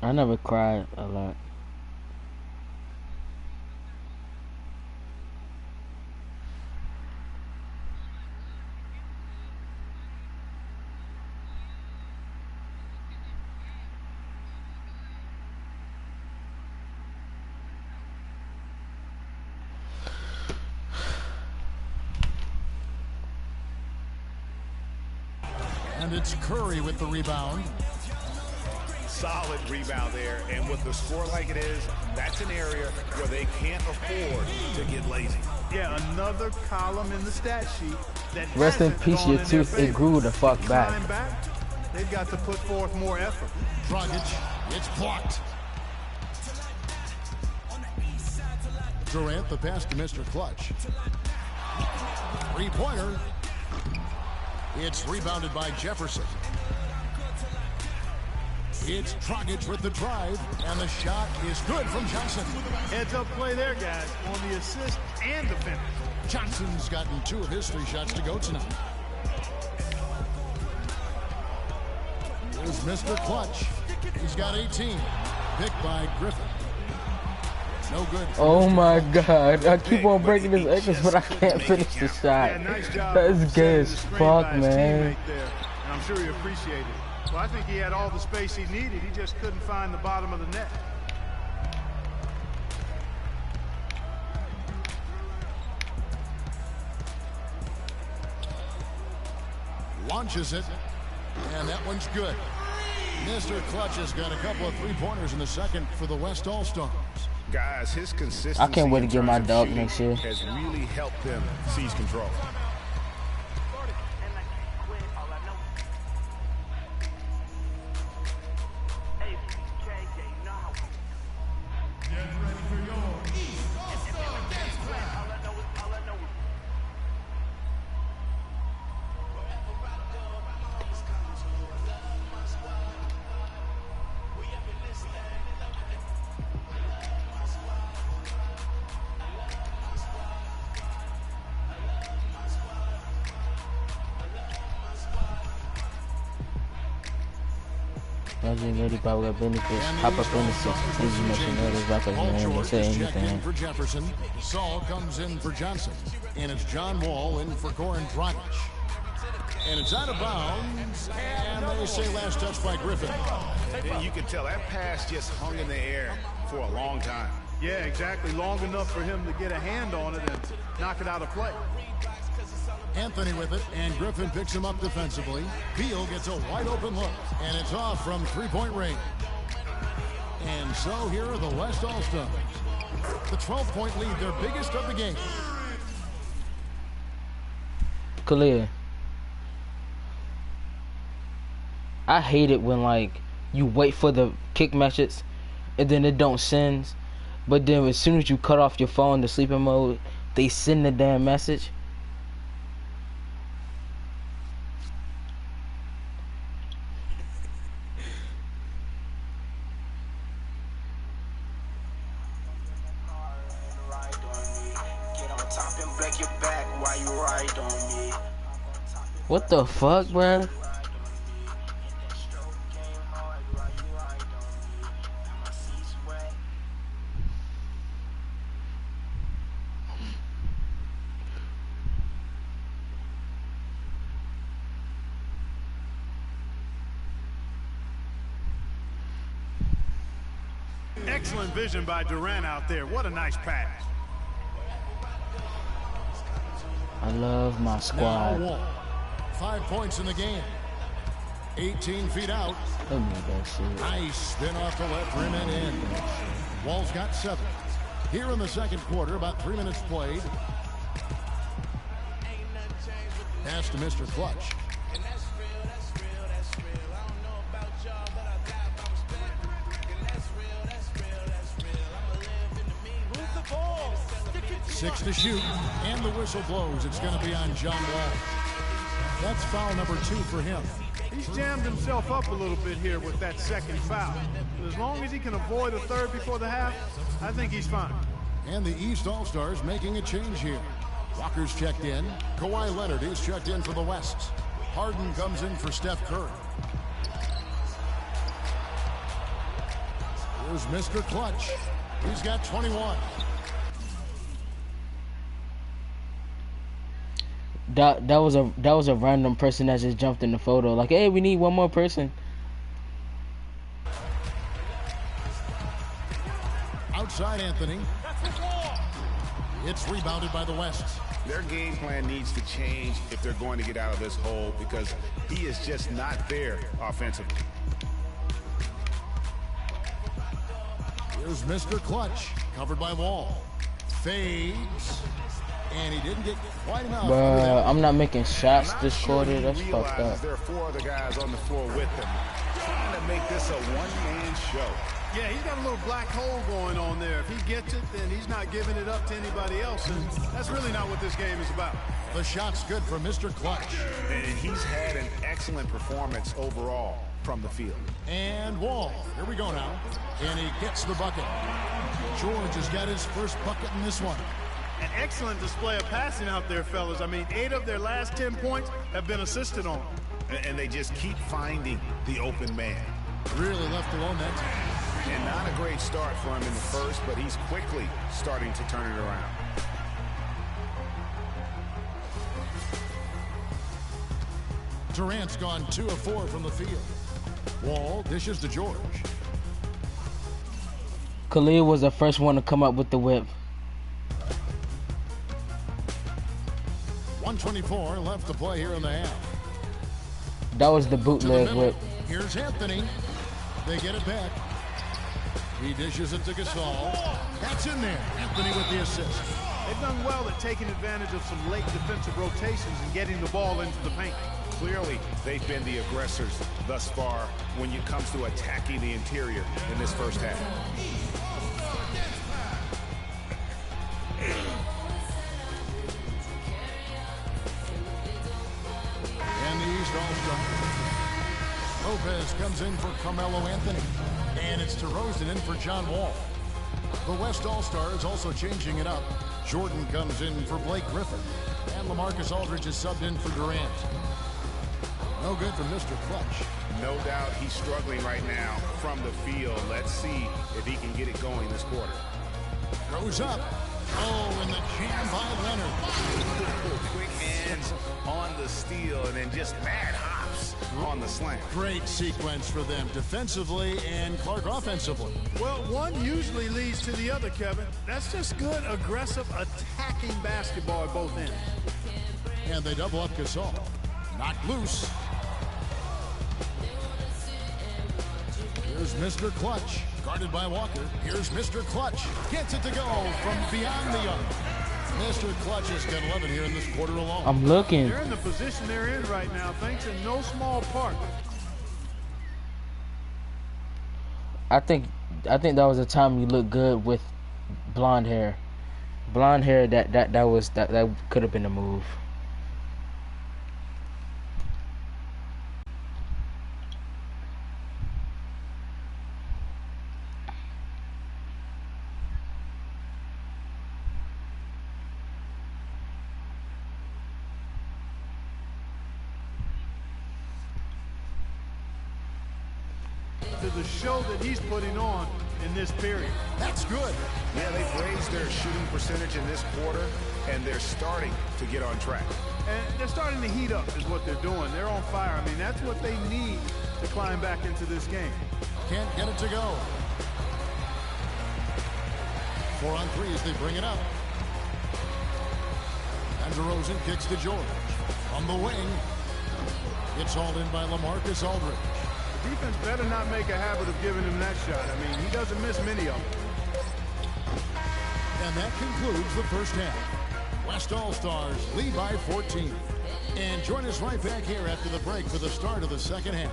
I never cried a lot. And it's Curry with the rebound. Solid rebound there, and with the score like it is, that's an area where they can't afford to get lazy. Yeah, another column in the stat sheet that Rest in peace, your tooth. It grew the fuck back. They've got to put forth more effort. Dragic, it's blocked. Durant, the pass to Mr. Clutch. Three-pointer. It's rebounded by Jefferson. It's Dragic with the drive, and the shot is good from Johnson. Heads-up play there, guys, on the assist and the finish. Johnson's gotten 2 of his 3 shots to go tonight. Here's Mr. Clutch. He's got 18. Picked by Griffin. No good. Oh my God! I keep on breaking his ankles, but I can't finish the shot. That's gay as fuck, man. And I'm sure he appreciated it. Well, I think he had all the space he needed. He just couldn't find the bottom of the net. Launches it, and that one's good. Mr. Clutch has got a couple of 3-pointers in the second for the West All-Stars. Guys, his consistency I can't wait to get my dog next year. has really helped them seize control. Imagine Lady Power benefits. Hop up in the 6. Please mention others rappers name and say anything. For Jefferson, Saul comes in for Johnson, and it's John Wall in for Goran Dragic. And it's out of bounds, and they say last touch by Griffin. You can tell that pass just hung in the air for a long time. Yeah, exactly. Long enough for him to get a hand on it and knock it out of play. Anthony with it, and Griffin picks him up defensively. Beal gets a wide open look, and it's off from 3-point range. And so here are the West All-Stars. The 12-point lead, their biggest of the game. Khalil, I hate it when like you wait for the kick message and then it don't send, but then as soon as you cut off your phone to sleeping mode, they send the damn message. What the fuck, bruh? Excellent vision by Durant out there. What a nice pass. I love my squad. Now, 5 points in the game. 18 feet out. Nice spin off the left rim and in. Wall's got 7. Here in the second quarter, about 3 minutes played. Pass to Mr. Clutch. Six to shoot, and the whistle blows. It's going to be on John Wall. That's foul number 2 for him. He's jammed himself up a little bit here with that second foul. But as long as he can avoid a third before the half, I think he's fine. And the East All-Stars making a change here. Walker's checked in. Kawhi Leonard is checked in for the West. Harden comes in for Steph Curry. Here's Mr. Clutch. He's got 21. That was a random person that just jumped in the photo. Like, hey, we need one more person. Outside Anthony. It's rebounded by the West. Their game plan needs to change if they're going to get out of this hole because he is just not there offensively. Here's Mr. Clutch, covered by Wall. Fades. And he didn't get quite enough. I'm not making shots this quarter. That's fucked up. There are 4 other guys on the floor with him, trying to make this a one-man show. Yeah, he's got a little black hole going on there. If he gets it, then he's not giving it up to anybody else, and that's really not what this game is about. The shot's good for Mr. Clutch. And he's had an excellent performance overall from the field. And Wall, here we go now. And he gets the bucket. George has got his first bucket in this one. An excellent display of passing out there, fellas. I mean, 8 of their last 10 points have been assisted on. And they just keep finding the open man. Really left alone that time. And not a great start for him in the first, but he's quickly starting to turn it around. Durant's gone 2 of 4 from the field. Wall dishes to George. Khalil was the first one to come up with the whip. 1:24 left to play here in the half. That was the bootleg whip. Here's Anthony. They get it back. He dishes it to Gasol. That's in there. Anthony with the assist. They've done well at taking advantage of some late defensive rotations and getting the ball into the paint. Clearly, they've been the aggressors thus far when it comes to attacking the interior in this first half. And the East All-Star. Lopez comes in for Carmelo Anthony. And it's DeRozan in for John Wall. The West All-Star is also changing it up. Jordan comes in for Blake Griffin. And LaMarcus Aldridge is subbed in for Durant. No good for Mr. Clutch. No doubt he's struggling right now from the field. Let's see if he can get it going this quarter. Goes up. Oh, and the jam by Leonard. Quick hands on the steal and then just mad hops on the slam. Great sequence for them defensively and Clark offensively. Well, one usually leads to the other, Kevin. That's just good, aggressive, attacking basketball at both ends. And they double up Gasol. Knocked loose. Here's Mr. Clutch, guarded by Walker. Here's Mr. Clutch, gets it to go from beyond the arc. Mr. Clutch has got 11 here in this quarter alone. I'm looking. They're in the position they're in right now, thanks in no small part. I think that was a time you looked good with blonde hair. Blonde hair, that could have been a move. To the show that he's putting on in this period. That's good. Yeah, they've raised their shooting percentage in this quarter, and they're starting to get on track. And they're starting to heat up is what they're doing. They're on fire. I mean, that's what they need to climb back into this game. Can't get it to go. 4 on 3 as they bring it up. And DeRozan kicks to George. On the wing. It's hauled in by LaMarcus Aldridge. Defense better not make a habit of giving him that shot. I mean, he doesn't miss many of them. And that concludes the first half. West All-Stars lead by 14. And join us right back here after the break for the start of the second half.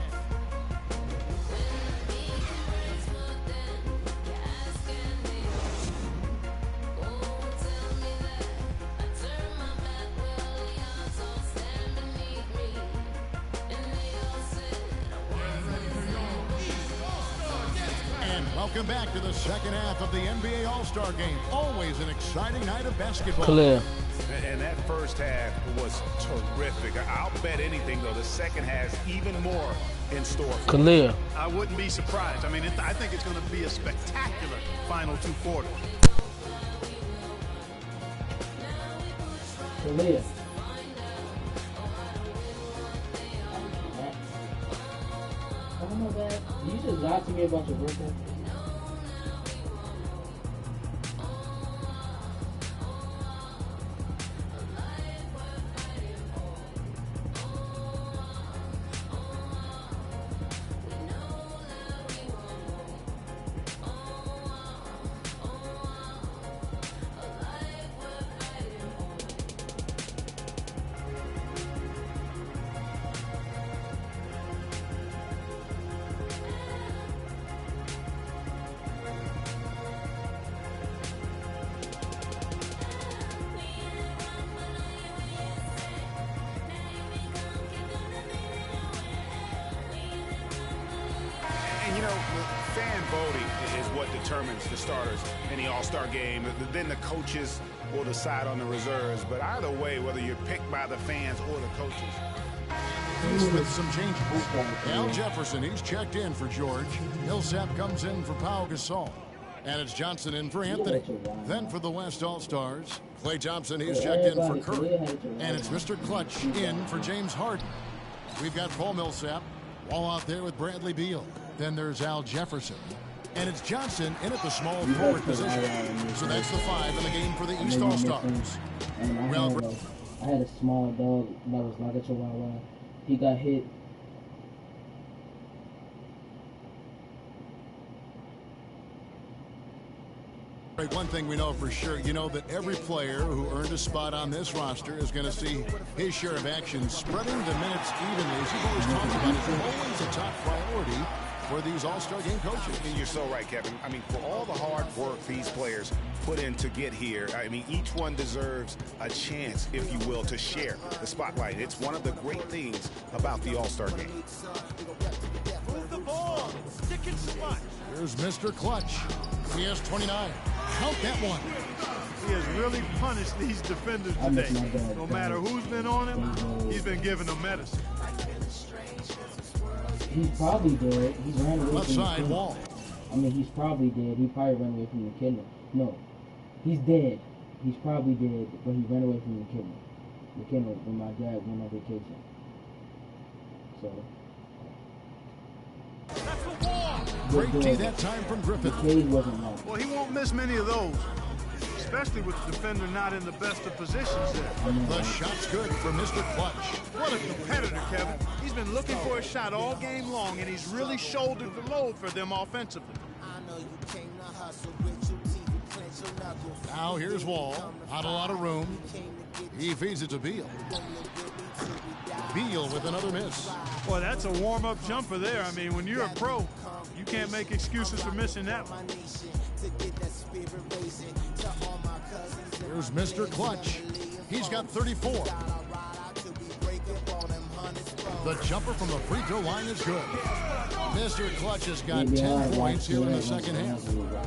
Welcome back to the second half of the NBA All-Star Game. Always an exciting night of basketball. Clear. And that first half was terrific. I'll bet anything, though, the second half is even more in store. Khalil. I wouldn't be surprised. I mean, I think it's going to be a spectacular final 2 quarters. Khalil. Oh my God. You just lied to me about your birthday. You know, fan voting is what determines the starters in the All-Star game. Then the coaches will decide on the reserves. But either way, whether you're picked by the fans or the coaches. With some changes. Al Jefferson, he's checked in for George. Millsap comes in for Pau Gasol. And it's Johnson in for Anthony. Then for the West All-Stars, Klay Thompson, he's checked in for Curry. And it's Mr. Clutch in for James Harden. We've got Paul Millsap, all out there with Bradley Beal. Then there's Al Jefferson. And it's Johnson in at the small forward position. So that's the 5 in the game for the East All-Stars. I had a small dog that was like a Chihuahua. He got hit. One thing we know for sure, you know that every player who earned a spot on this roster is going to see his share of action. Spreading the minutes evenly, as you've always talked about, is always a top priority for these All-Star game coaches. And you're so right, Kevin. I mean, for all the hard work these players put in to get here, I mean, each one deserves a chance, if you will, to share the spotlight. It's one of the great things about the All-Star game. Move the ball. Stick it so much. Here's Mr. Clutch. He has 29. Count that one. He has really punished these defenders today. No matter who's been on him, he's been giving them medicine. He's probably dead. He's ran away Left from the side killer. wall. I mean, he's probably dead. He probably ran away from the killer. No, he's dead. He's probably dead, but he ran away from the killer. The killer when my dad went on vacation. So. That's the wall. Great D that time from Griffin. The cage wasn't long. Well, he won't miss many of those, especially with the defender not in the best of positions there. The shot's good for Mr. Clutch. What a competitor, Kevin. He's been looking for a shot all game long, and he's really shouldered the load for them offensively. Now here's Wall. Not a lot of room. He feeds it to Beal. Beal with another miss. Boy, that's a warm-up jumper there. I mean, when you're a pro, you can't make excuses for missing that one. Here's Mr. Clutch. He's got 34. The jumper from the free throw line is good. Mr. Clutch has got 10 points here in the second half.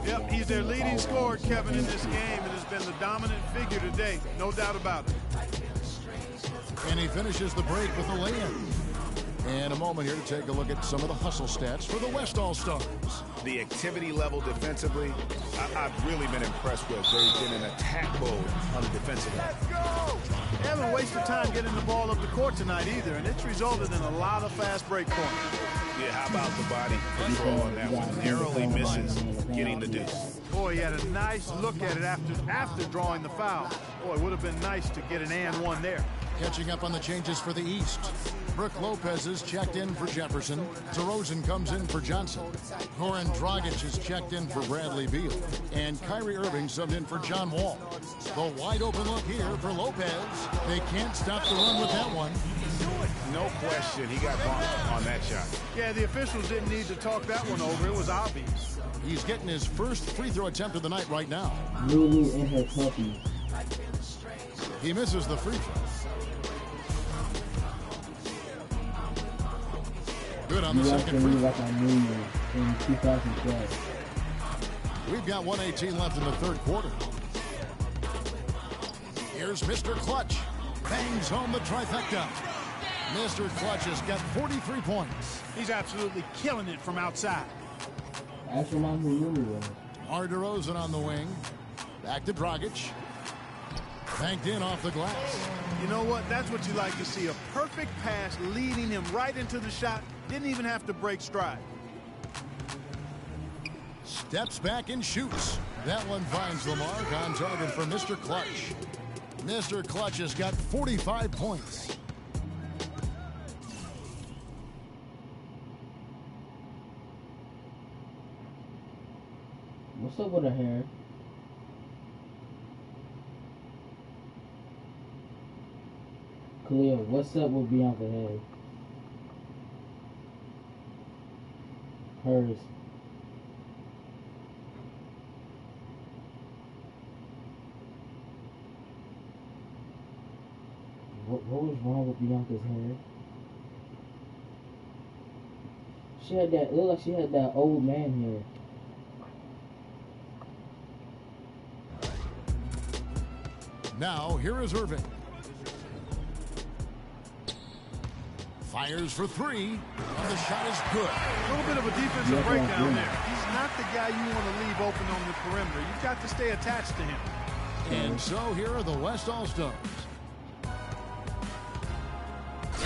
Yep, he's their leading scorer, Kevin, in this game, and has been the dominant figure today. No doubt about it. And he finishes the break with a lay-in. And a moment here to take a look at some of the hustle stats for the West All-Stars. The activity level defensively, I've really been impressed with. They've been in attack mode on the defensive end. Let's go! They haven't wasted time getting the ball up the court tonight either, and it's resulted in a lot of fast break points. Yeah, how about the body control on that one? Narrowly misses getting the deuce. Boy, he had a nice look at it after drawing the foul. Boy, it would have been nice to get an and one there. Catching up on the changes for the East. Brooke Lopez is checked in for Jefferson. DeRozan comes in for Johnson. Goran Dragic is checked in for Bradley Beal. And Kyrie Irving subbed in for John Wall. The wide open look here for Lopez. They can't stop the run with that one. No question, he got bumped on that shot. Yeah, the officials didn't need to talk that one over. It was obvious. He's getting his first free throw attempt of the night right now. Lulu and her puppy. He misses the free throw. Good on the second free throw. Like I knew you in 2012. We've got 1:18 left in the third quarter. Here's Mr. Clutch. Bangs home the trifecta. Mr. Clutch has got 43 points. He's absolutely killing it from outside. That's the one who really was. Mar DeRozan on the wing. Back to Dragic. Banked in off the glass. You know what? That's what you like to see. A perfect pass leading him right into the shot. Didn't even have to break stride. Steps back and shoots. That one finds the mark on target for Mr. Clutch. Mr. Clutch has got 45 points. What's up with her hair? Khalil, what's up with Bianca's hair? Hers. What was wrong with Bianca's hair? She had that, it looked like she had that old man hair. Now, here is Irving. Fires for three, and the shot is good. A little bit of a defensive breakdown there. He's not the guy you want to leave open on the perimeter. You've got to stay attached to him. And so here are the West All-Stars.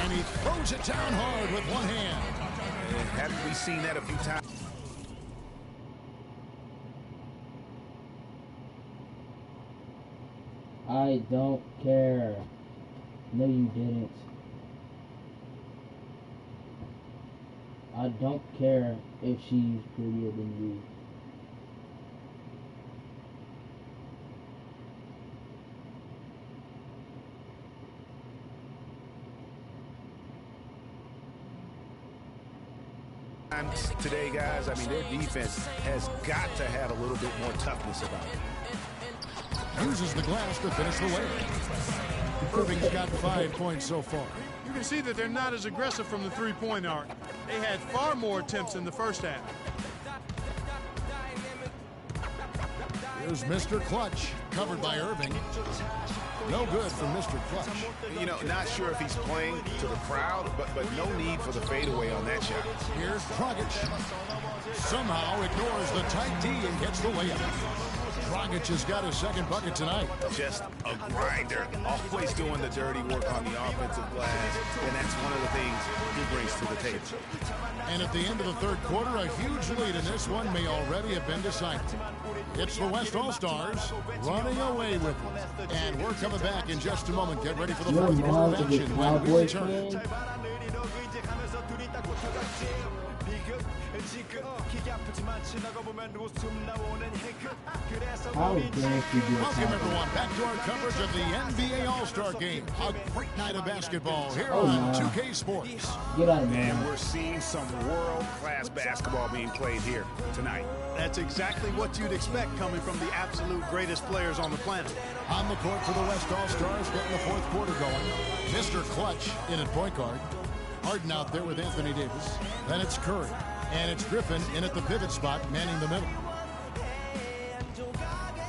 And he throws it down hard with one hand. And haven't we seen that a few times? I don't care. No, you didn't. I don't care if she's prettier than you. Today, guys, I mean, their defense has got to have a little bit more toughness about it. Uses the glass to finish the way. Irving's got 5 points so far. You can see that they're not as aggressive from the three-point arc. They had far more attempts in the first half. Here's Mr. Clutch, covered by Irving. No good from Mr. Clutch. You know, not sure if he's playing to the crowd, but no need for the fadeaway on that shot. Here's Dragic. Somehow ignores the tight D and gets the layup. Dragic has got his second bucket tonight. Just a grinder. Always doing the dirty work on the offensive glass, and that's one of the things he brings to the table. And at the end of the third quarter, a huge lead in this one may already have been decided. It's the West All-Stars running away with it. And we're coming back in just a moment. Get ready for the fourth quarter of action when we return. Welcome everyone back to our coverage of the NBA All-Star Game. A great night of basketball here on 2K Sports. And we're seeing some world-class basketball being played here tonight. That's exactly what you'd expect coming from the absolute greatest players on the planet. On the court for the West All-Stars, getting the fourth quarter going. Mr. Clutch in at point guard. Harden out there with Anthony Davis. Then it's Curry. And it's Griffin in at the pivot spot, manning the middle.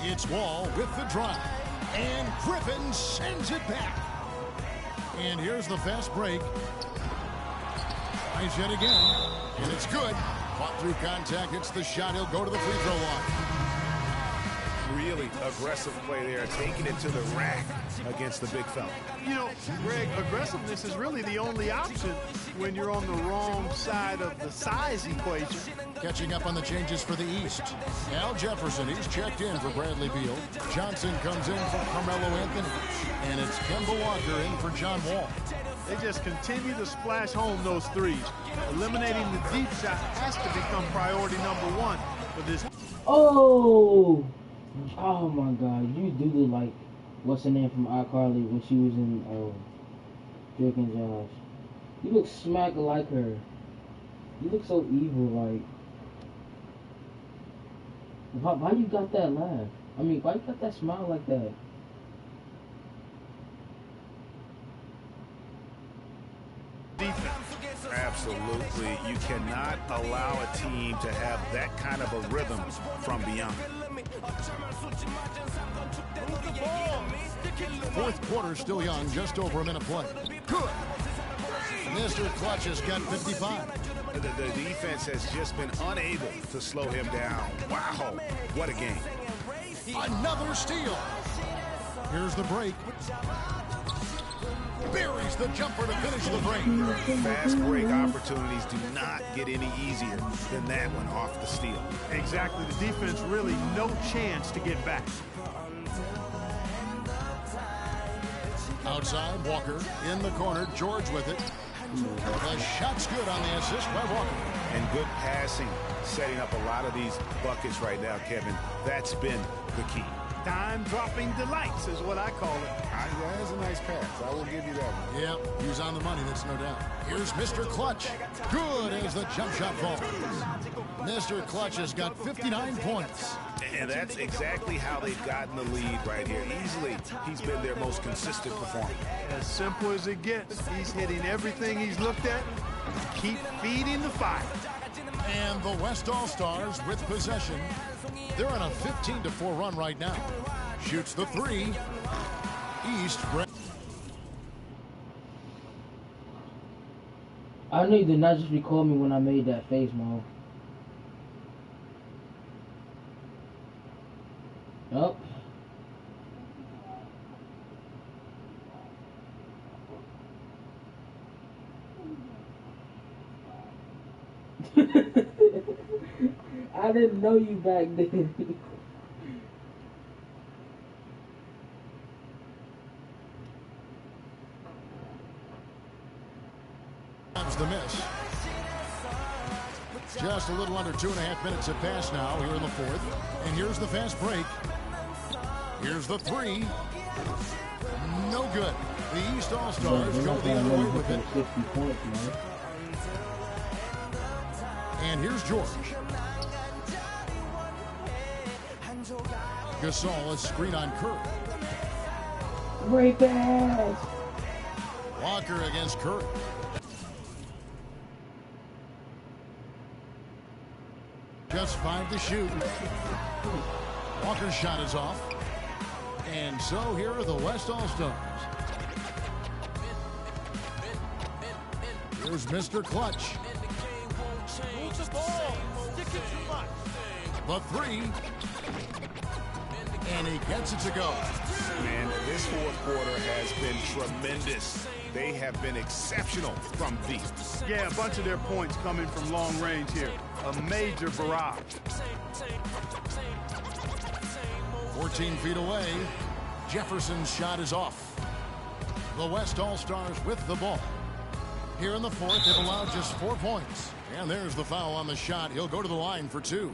It's Wall with the drive. And Griffin sends it back. And here's the fast break. Tries yet again. And it's good. Fought through contact, hits the shot. He'll go to the free throw line. Really aggressive play there, taking it to the rack against the big fella. You know, Greg, aggressiveness is really the only option when you're on the wrong side of the size equation. Catching up on the changes for the East. Al Jefferson, he's checked in for Bradley Beal. Johnson comes in for Carmelo Anthony. And it's Kemba Walker in for John Wall. They just continue to splash home those threes. Eliminating the deep shot has to become priority number one for this. Oh my God, you do look like, what's her name from iCarly when she was in Drake and Josh. You look smack like her. You look so evil, like. Why you got that laugh? I mean, why you got that smile like that? Defense. Absolutely. You cannot allow a team to have that kind of a rhythm from beyond. Fourth quarter still young, just over a minute play. Good. Mr. Clutch has got 55. The defense has just been unable to slow him down. Wow, what a game. Another steal. Here's the break. Buries the jumper to finish the break. Fast break opportunities do not get any easier than that one off the steal. Exactly. The defense really no chance to get back. Outside, Walker in the corner. George with it. The shot's good on the assist by Walker. And good passing, setting up a lot of these buckets right now, Kevin. That's been the key. Time-dropping delights is what I call it. That's a nice pass. I will give you that one. Yep, he was on the money, that's no doubt. Here's Mr. Clutch. Good as the jump shot falls. Mr. Clutch has got 59 points. And that's exactly how they've gotten the lead right here. Easily, he's been their most consistent performer. As simple as it gets. He's hitting everything he's looked at. Keep feeding the fire. And the West All-Stars with possession. They're on a 15-4 run right now. Shoots the three. East. I knew you did not just record me when I made that face, Mo. Yup. I didn't know you back then. Comes the miss. Just a little under 2.5 minutes have passed now here in the fourth. And here's the fast break. Here's the three. No good. The East All-Stars go the other way with it. And here's George. Gasol is screen on Kerr. Great pass. Walker against Kerr. Just 5 to shoot. Walker's shot is off. And so here are the West All-Stars. Here's Mr. Clutch. Move the ball. Sticking too much. The three. And he gets it to go. Man, this fourth quarter has been tremendous. They have been exceptional from deep. Yeah, a bunch of their points coming from long range here. A major barrage. 14 feet away. Jefferson's shot is off. The West All-Stars with the ball. Here in the fourth, it allowed just 4 points. And there's the foul on the shot. He'll go to the line for 2.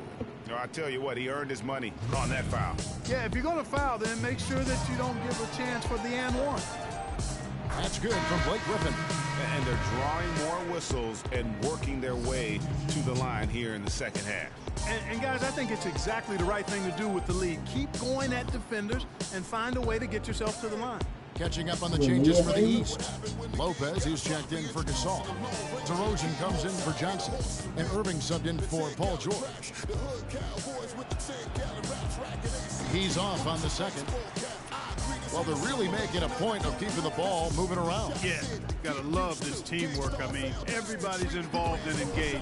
No, I tell you what, he earned his money on that foul. Yeah, if you're going to foul, then make sure that you don't give a chance for the and one. That's good from Blake Griffin. And they're drawing more whistles and working their way to the line here in the second half. And guys, I think it's exactly the right thing to do with the lead. Keep going at defenders and find a way to get yourself to the line. Catching up on the changes for the East. Lopez, who's checked in for Gasol. DeRozan comes in for Johnson. And Irving subbed in for Paul George. He's off on the second. Well, they're really making a point of keeping the ball moving around. Yeah, gotta love this teamwork. I mean, everybody's involved and engaged.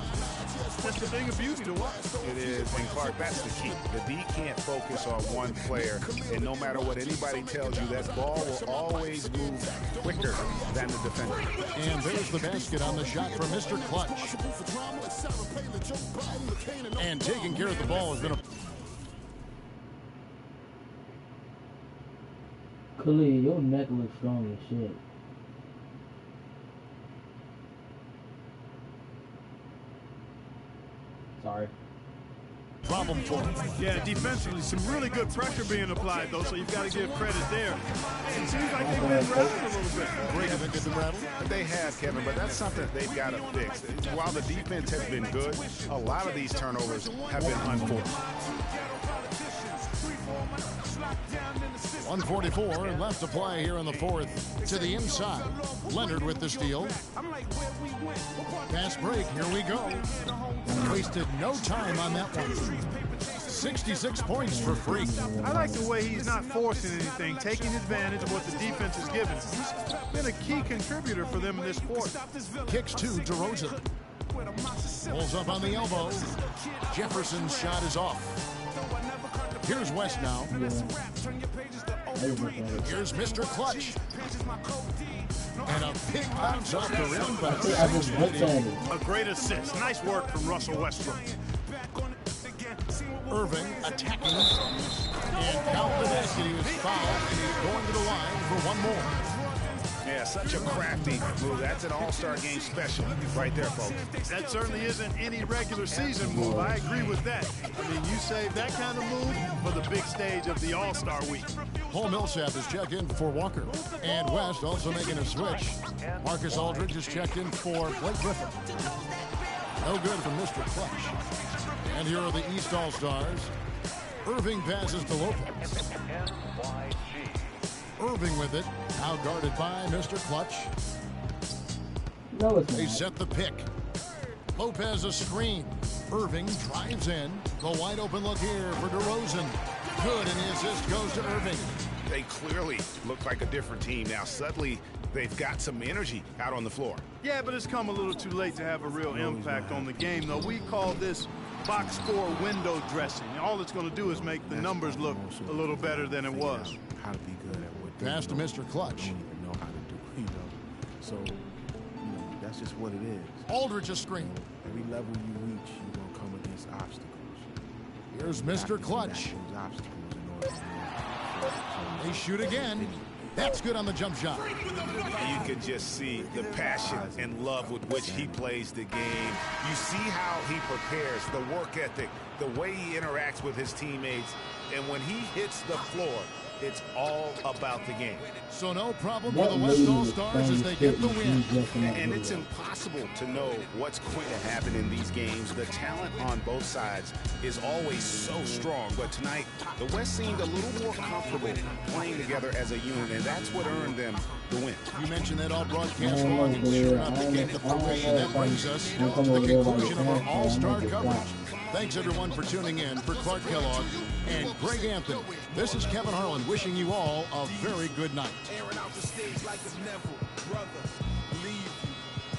That's the thing of beauty to watch. It is, and Clark, that's the key. The D can't focus on one player, and no matter what anybody tells you, that ball will always move quicker than the defender. And there's the basket on the shot from Mr. Clutch. And taking care of the ball has been a... Khalid, your neck looks strong as shit. Sorry. Problem for him. Yeah, defensively, some really good pressure being applied, though, so you've got to give credit there. It seems like they've been rattled a little bit. Breakin have been rattled? They have, Kevin, but that's something they've got to fix. While the defense has been good, a lot of these turnovers have been unforced. 1:44 left to play here in the fourth. To the inside. Leonard with the steal. Fast break. Here we go. Wasted no time on that one. 66 points for Freak. I like the way he's not forcing anything, taking advantage of what the defense is giving. He's been a key contributor for them in this quarter. Kicks to DeRozan. Pulls up on the elbow. Jefferson's shot is off. Here's West now. Here's Mr. Clutch. And a big bounce off the rim by a great assist. Nice work from Russell Westbrook. Irving attacking. And count the basket. He was fouled, and he's going to the line for one more. Yeah, such a crafty move. That's an all-star game special right there, folks. That certainly isn't any regular season move. I agree with that. I mean, you save that kind of move for the big stage of the all-star week. Paul Millsap is checked in for Walker. And West also making a switch. Marcus Aldridge is checked in for Blake Griffin. No good from Mr. Clutch. And here are the East All-Stars. Irving passes to Lopez. Irving with it. Now guarded by Mr. Clutch. No, it's they not. set the pick. Lopez a screen. Irving drives in. The wide open look here for DeRozan. Good, and the assist goes to Irving. They clearly look like a different team now. Suddenly, they've got some energy out on the floor. Yeah, but it's come a little too late to have a real impact on the game, though. We call this box score window dressing. All it's going to do is make the numbers look a little better than it was. How to be good at what they pass to Mr. Clutch. Don't even know how to do, So, that's just what it is. Aldridge a screen. Every level you reach, you're going to come against obstacles. Here's Mr. Clutch. They shoot again. That's good on the jump shot. You can just see the passion and love with which he plays the game. You see how he prepares, the work ethic, the way he interacts with his teammates. And when he hits the floor, it's all about the game. So no problem for the West All-Stars as they get the win. And it's impossible to know what's going to happen in these games. The talent on both sides is always so strong. But tonight, the West seemed a little more comfortable playing together as a unit, and that's what earned them the win. You mentioned that all broadcast long, and sure enough, they get the parade. And that brings us to the conclusion of our All-Star coverage. Thanks, everyone, for tuning in. For Clark Kellogg and Greg Anthony, this is Kevin Harlan wishing you all a very good night. Airing out the stage like a Neville, brother, leave you.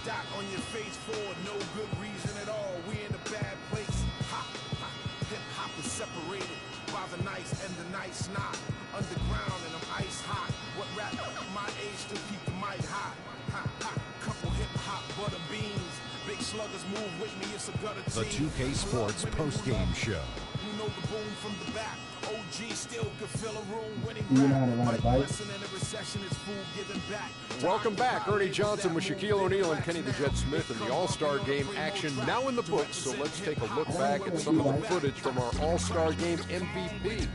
Dot on your face for no good reason at all. We in a bad place. Ha, ha. Hip-hop is separated by the nice and the nice not. Underground and I'm ice hot. What rap my age still keep the mic hot. Ha, ha. Couple hip-hop butter beans. Big sluggers move with me, it's a gutter team. The 2K Sports postgame show. You know the boom from the back. OG still could fill a room winning You know how to ride a bike? Welcome back. Ernie Johnson with Shaquille O'Neal and Kenny the Jet Smith in the All-Star Game action now in the books. So let's take a look back at some of the footage from our All-Star Game MVP.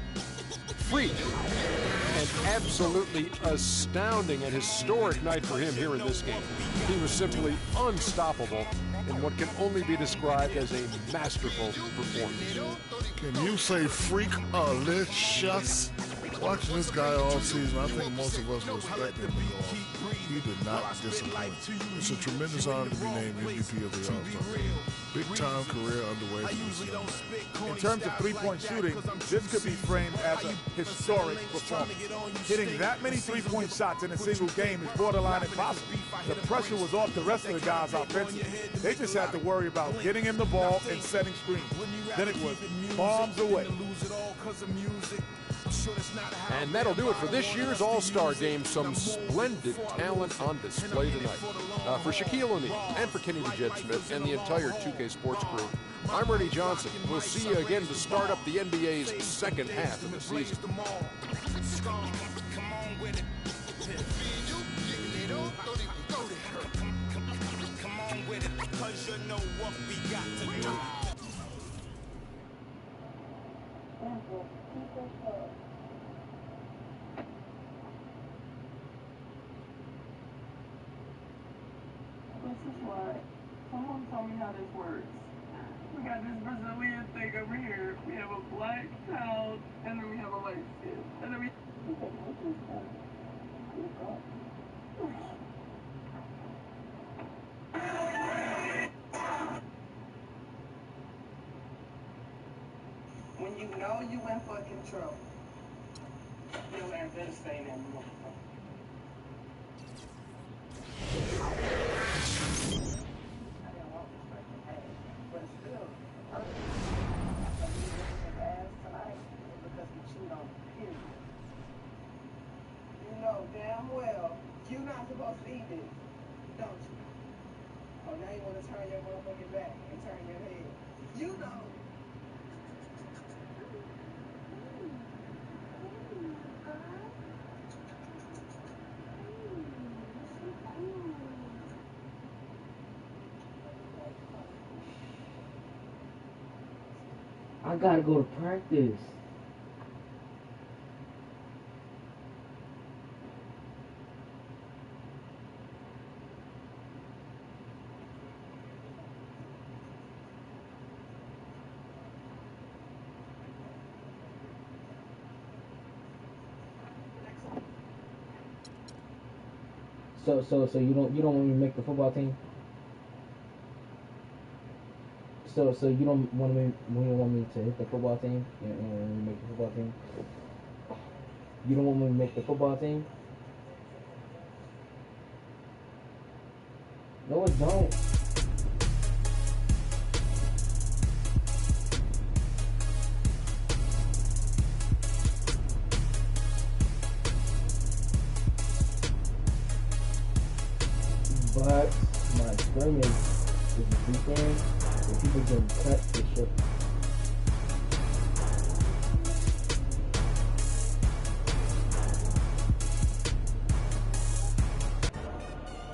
Freak. An absolutely astounding and historic night for him here in this game. He was simply unstoppable in what can only be described as a masterful performance. Can you say freak-alicious? Watching this guy all season, I think most of us respect him. He did not disappoint. It's a tremendous honor to be named MVP of the All-Star Game. Big-time career underway for this young man. In terms of three-point shooting, this could be framed as a historic performance. Hitting that many three-point shots in a single game is borderline impossible. The pressure was off the rest of the guys offensively. They just had to worry about getting him the ball and setting screens. Then it was bombs away. And that'll do it for this year's All-Star Game. Some splendid talent on display tonight. For Shaquille O'Neal and for Kenny the Jet Smith and the entire 2K Sports crew, I'm Ernie Johnson. We'll see you again to start up the NBA's second half of the season. This is why someone told me how this works. We got this Brazilian thing over here. We have a black child, and then we have a light skin. And then we... When you know you in fucking trouble. Your ass better stay in that motherfucker. I didn't want this fucking ass, but still, I'm ass tonight because we chewed on the period. You know damn well you're not supposed to eat this, don't you? Oh, now you want to turn your motherfucking back and turn your head. You know. I gotta go to practice. So you don't want me to make the football team? So you don't want me to hit the football team and make the football team? You don't want me to make the football team? No, it don't. But my scrimmage is this weekend, and people getting cut for shit.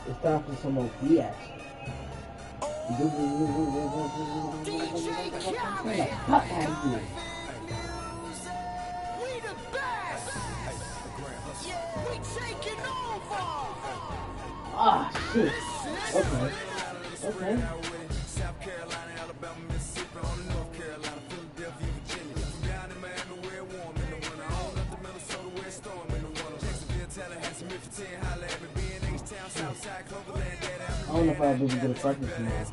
It's time for some more VIEWZ. Fuck out of here. We the best. We taking over. Ah, shit. Okay. Okay. South Carolina, Alabama, Mississippi, on the North Carolina, Philadelphia, Virginia. From down in Miami, where it warm in the winter. On up to Minnesota, where it's storm in the water. Jacksonville, Tallahassee, Memphis, holla at me. B&H-Town, Southside, Cloverland, I don't know if I'll be able to get a practice tomorrow.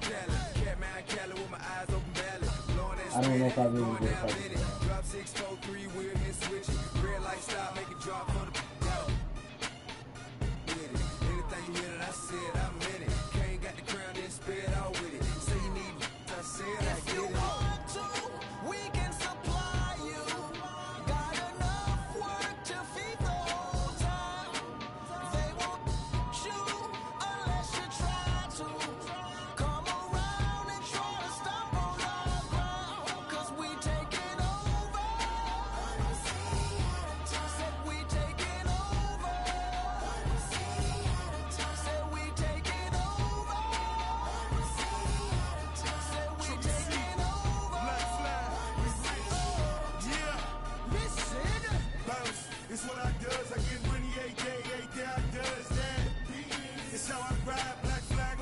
I don't know if I'll be able to get a practice tomorrow. Drop 643, we're here switching. Red light stop, make it drop for the anything you hear that I said, I meant it. Can't got the crown, then spit out with it. Say you need I said I get it. Want to, we can supply you. Got enough work to feed the whole town. They won't shoot unless you try to. Come around and try to stop on our ground. Cause we taking over. Said we taking over. Said we taking over. Said we taking over. Black flag, we rich. Yeah. Listen. Bounce. It's what I does. I get money every day I does that. It's how I ride. Black flag.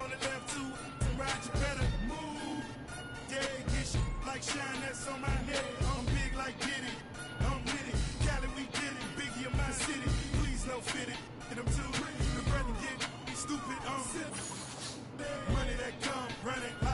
On the left too, to ride you better move. Yeah, get shit like shine that's on my neck. I'm big like Diddy, I'm with it. Cali, we did it, Biggie of my city. Please no fit it, and I'm too. The brother get stupid, money that come, run it like